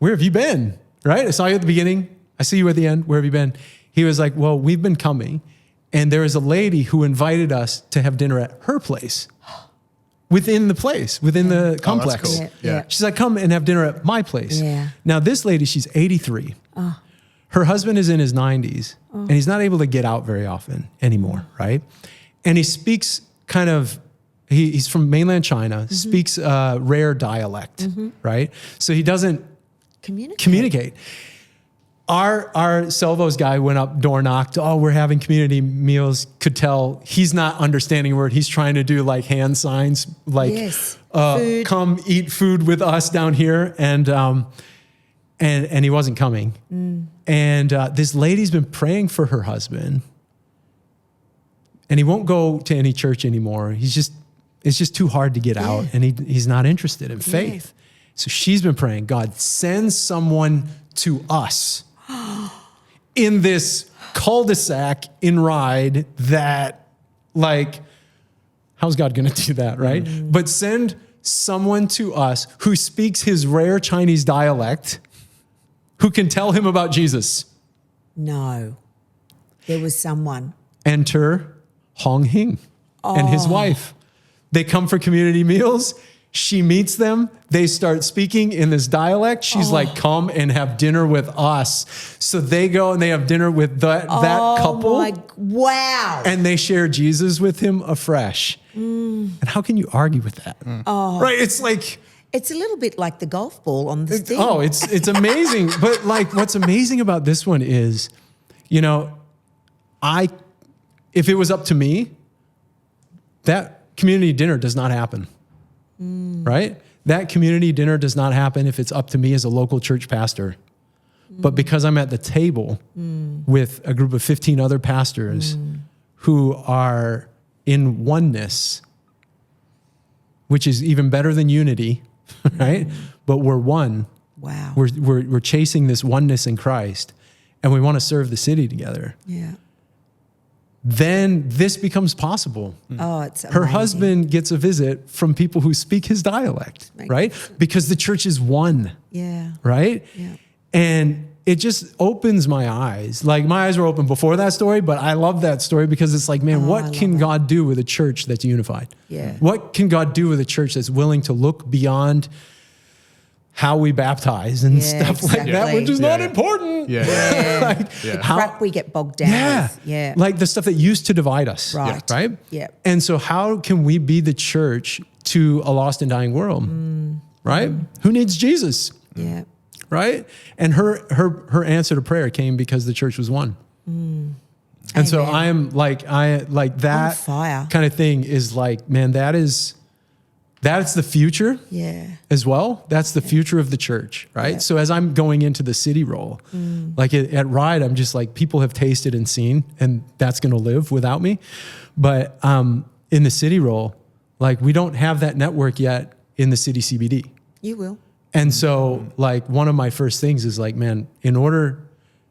"Where have you been?" Right? I saw you at the beginning. I see you at the end. Where have you been? He was like, "Well, we've been coming, and there is a lady who invited us to have dinner at her place, within the complex." That's cool. She's like, "Come and have dinner at my place." Now this lady, she's 83. her husband is in his 90s and he's not able to get out very often anymore, right? And he speaks kind of, he's from mainland China, speaks rare dialect, right? So he doesn't communicate. Our Salvos guy went up, door knocked. Oh, we're having community meals. Could tell he's not understanding a word. He's trying to do like hand signs, like come eat food with us down here, and he wasn't coming. And this lady's been praying for her husband, and he won't go to any church anymore. It's just too hard to get out, and he's not interested in faith. So she's been praying, God, send someone to us in this cul-de-sac in Ride that, like, how's God going to do that, right? But send someone to us who speaks his rare Chinese dialect, who can tell him about Jesus. No, there was someone. Enter Hong Hing and his wife. They come for community meals. She meets them. They start speaking in this dialect. She's like, come and have dinner with us. So they go and they have dinner with that couple. Wow. And they share Jesus with him afresh. And how can you argue with that? Right? It's like... It's a little bit like the golf ball on the thing. Oh, it's amazing. But like what's amazing about this one is, you know, if it was up to me, that community dinner does not happen. Right? That community dinner does not happen if it's up to me as a local church pastor. But because I'm at the table with a group of 15 other pastors who are in oneness, which is even better than unity, right? But we're one. Wow. We're chasing this oneness in Christ, and we want to serve the city together. Yeah. Then this becomes possible. Oh, it's amazing. Her husband gets a visit from people who speak his dialect, right? Because the church is one. Yeah. Right? Yeah. And it just opens my eyes. Like my eyes were open before that story, but I love that story because it's like, man, what can God do with a church that's unified? Yeah. What can God do with a church that's willing to look beyond how we baptize and stuff like that, which is not important. Crap we get bogged down with. Yeah. Like the stuff that used to divide us. Right. Right? Yeah. And so how can we be the church to a lost and dying world? Right? Who needs Jesus? Yeah. Right? And her answer to prayer came because the church was one. And so I like that On fire. kind of thing is like, man, that's the future as well. That's the future of the church, right? Yeah. So as I'm going into the city role, like at Ride, I'm just like, people have tasted and seen, and that's going to live without me. But in the city role, like we don't have that network yet in the city CBD. You will. And so like one of my first things is like, man, in order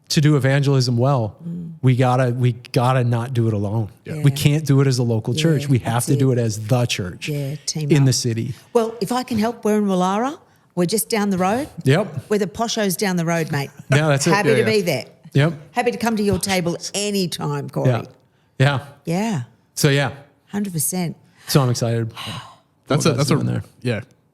to do evangelism well, we gotta not do it alone. Yeah. We can't do it as a local church. We have to do it as the church team in up. the city. Well, if I can help, we're in Wallara. We're just down the road. Yep. We're the poshos down the road, mate. Yeah, that's it. Happy to be there. Yep. Happy to come to your table anytime, Cory. Yeah. Yeah. Yeah. So yeah. 100%. So I'm excited. That's there.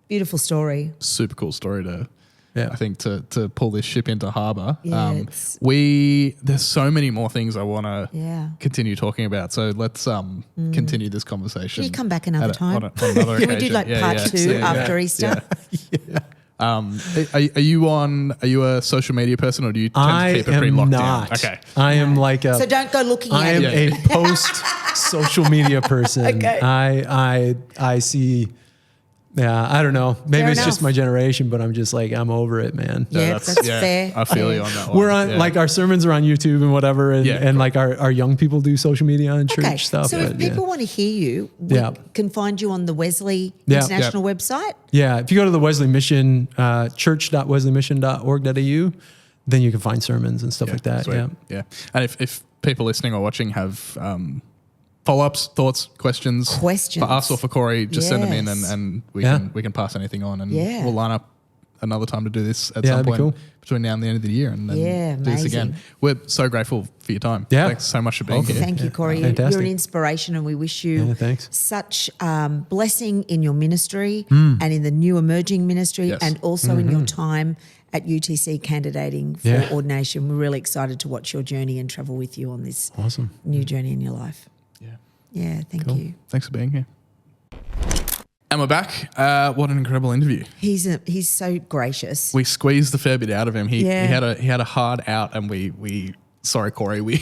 Beautiful story. Super cool story to Yeah. I think to pull this ship into harbour. Yeah, There's so many more things I want to continue talking about. So let's continue this conversation. Can you come back another time? On another Can we do like part two after Easter? Are you a social media person, or do you tend to keep it pretty locked down? Okay. I am like a. So don't go looking I at am it. a post social media person. Okay. I see. Yeah, I don't know. Maybe Fair it's just enough. my generation, but I'm just like, I'm over it, man. Yeah, that's fair. I feel you on that one. We're on like our sermons are on YouTube and whatever, and like our young people do social media and church stuff. So if people want to hear you, we can find you on the Wesley International website. Yeah, if you go to the Wesley Mission, church.wesleymission.org.au, then you can find sermons and stuff like that. Sweet. Yeah. And if people listening or watching have follow-ups, thoughts, questions for us or for Cory, just send them in and we can pass anything on, and we'll line up another time to do this at some point between now and the end of the year, and then do this again. We're so grateful for your time. Yeah. Thanks so much for being here. Thank you, Cory. You're an inspiration, and we wish you such blessing in your ministry and in the new emerging ministry and also in your time at UTC candidating for Yeah. ordination. We're really excited to watch your journey and travel with you on this Awesome. new journey in your life. Yeah. Yeah, thank Cool. you. Thanks for being here. And we're back. What an incredible interview. He's so gracious. We squeezed a fair bit out of him. He Yeah. had a hard out, and we sorry, Cory, we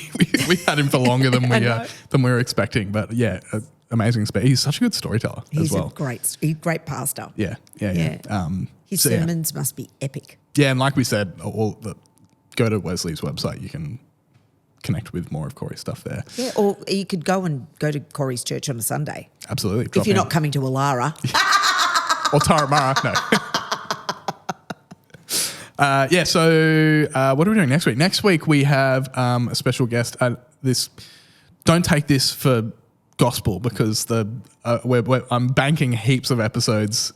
had him for longer than we were expecting. But yeah, amazing speech. He's such a good storyteller He's as well. a great pastor. Yeah. His So, yeah. sermons must be epic. Yeah, and like we said, go to Wesley's website. You can connect with more of Cory's stuff there. Yeah, or you could go to Cory's church on a Sunday Absolutely. if you're not coming to Alara. Or Taramara, no. So what are we doing next week? Next week we have a special guest. Don't take this for gospel because I'm banking heaps of episodes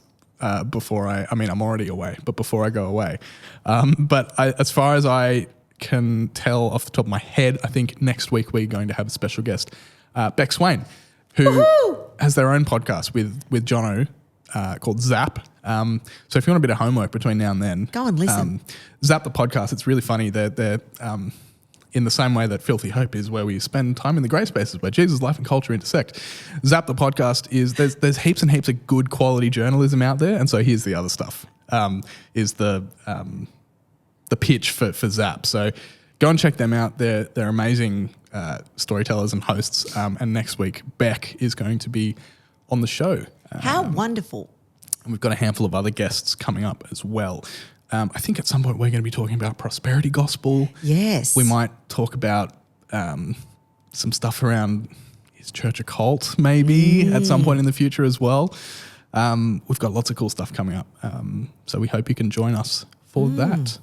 before I'm already away, but before I go away. As far as I can tell off the top of my head, I think next week we're going to have a special guest, Beck Swain, who has their own podcast with Jono called Zap. So if you want a bit of homework between now and then, Go and listen. Zap the podcast. It's really funny. They're in the same way that Filthy Hope is, where we spend time in the grey spaces where Jesus' life and culture intersect. Zap the podcast is there's heaps and heaps of good quality journalism out there, and so here's the other stuff. Is the pitch for Zap. So go and check them out. They're amazing storytellers and hosts. And next week, Beck is going to be on the show. How wonderful. And we've got a handful of other guests coming up as well. I think at some point we're going to be talking about prosperity gospel. Yes. We might talk about some stuff around is church a cult maybe at some point in the future as well. We've got lots of cool stuff coming up. So we hope you can join us for that.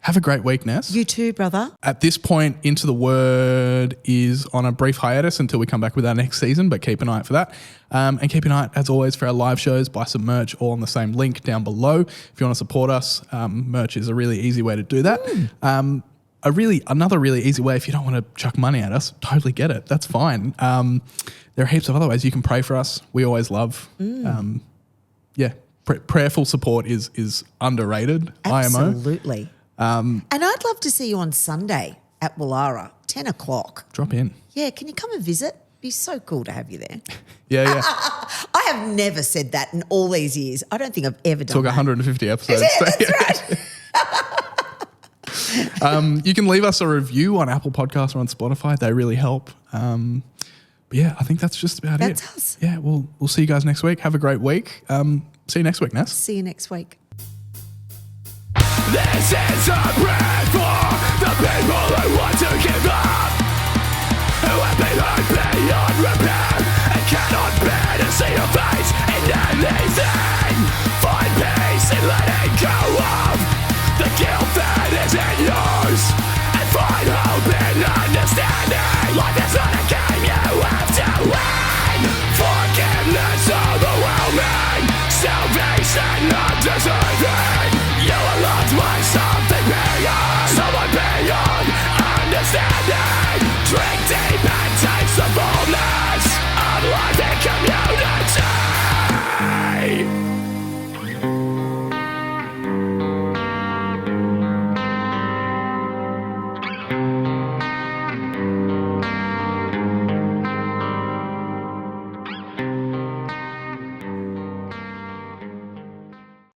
Have a great week, Ness. You too, brother. At this point, Into the Word is on a brief hiatus until we come back with our next season, but keep an eye out for that. And keep an eye out, as always, for our live shows. Buy some merch, all on the same link down below. If you want to support us, merch is a really easy way to do that. Another really easy way, if you don't want to chuck money at us, totally get it. That's fine. There are heaps of other ways. You can pray for us. We always love. Prayerful support is underrated. IMO. Absolutely. And I'd love to see you on Sunday at Wallara, 10 o'clock. Drop in. Yeah, can you come and visit? It'd be so cool to have you there. Yeah. I have never said that in all these years. I don't think I've ever done Took that. 150 episodes. That's right. You can leave us a review on Apple Podcasts or on Spotify. They really help. But yeah, I think that's just about it. That's us. Yeah, we'll see you guys next week. Have a great week. See you next week, Ness. See you next week. This is a prayer for the people who want to give up, who have been hurt beyond repair and cannot bear to see your face in anything. Find peace in letting go of the guilt that isn't yours, and find hope in understanding. Life is not a game you have to win. Forgiveness overwhelming, salvation not deserved.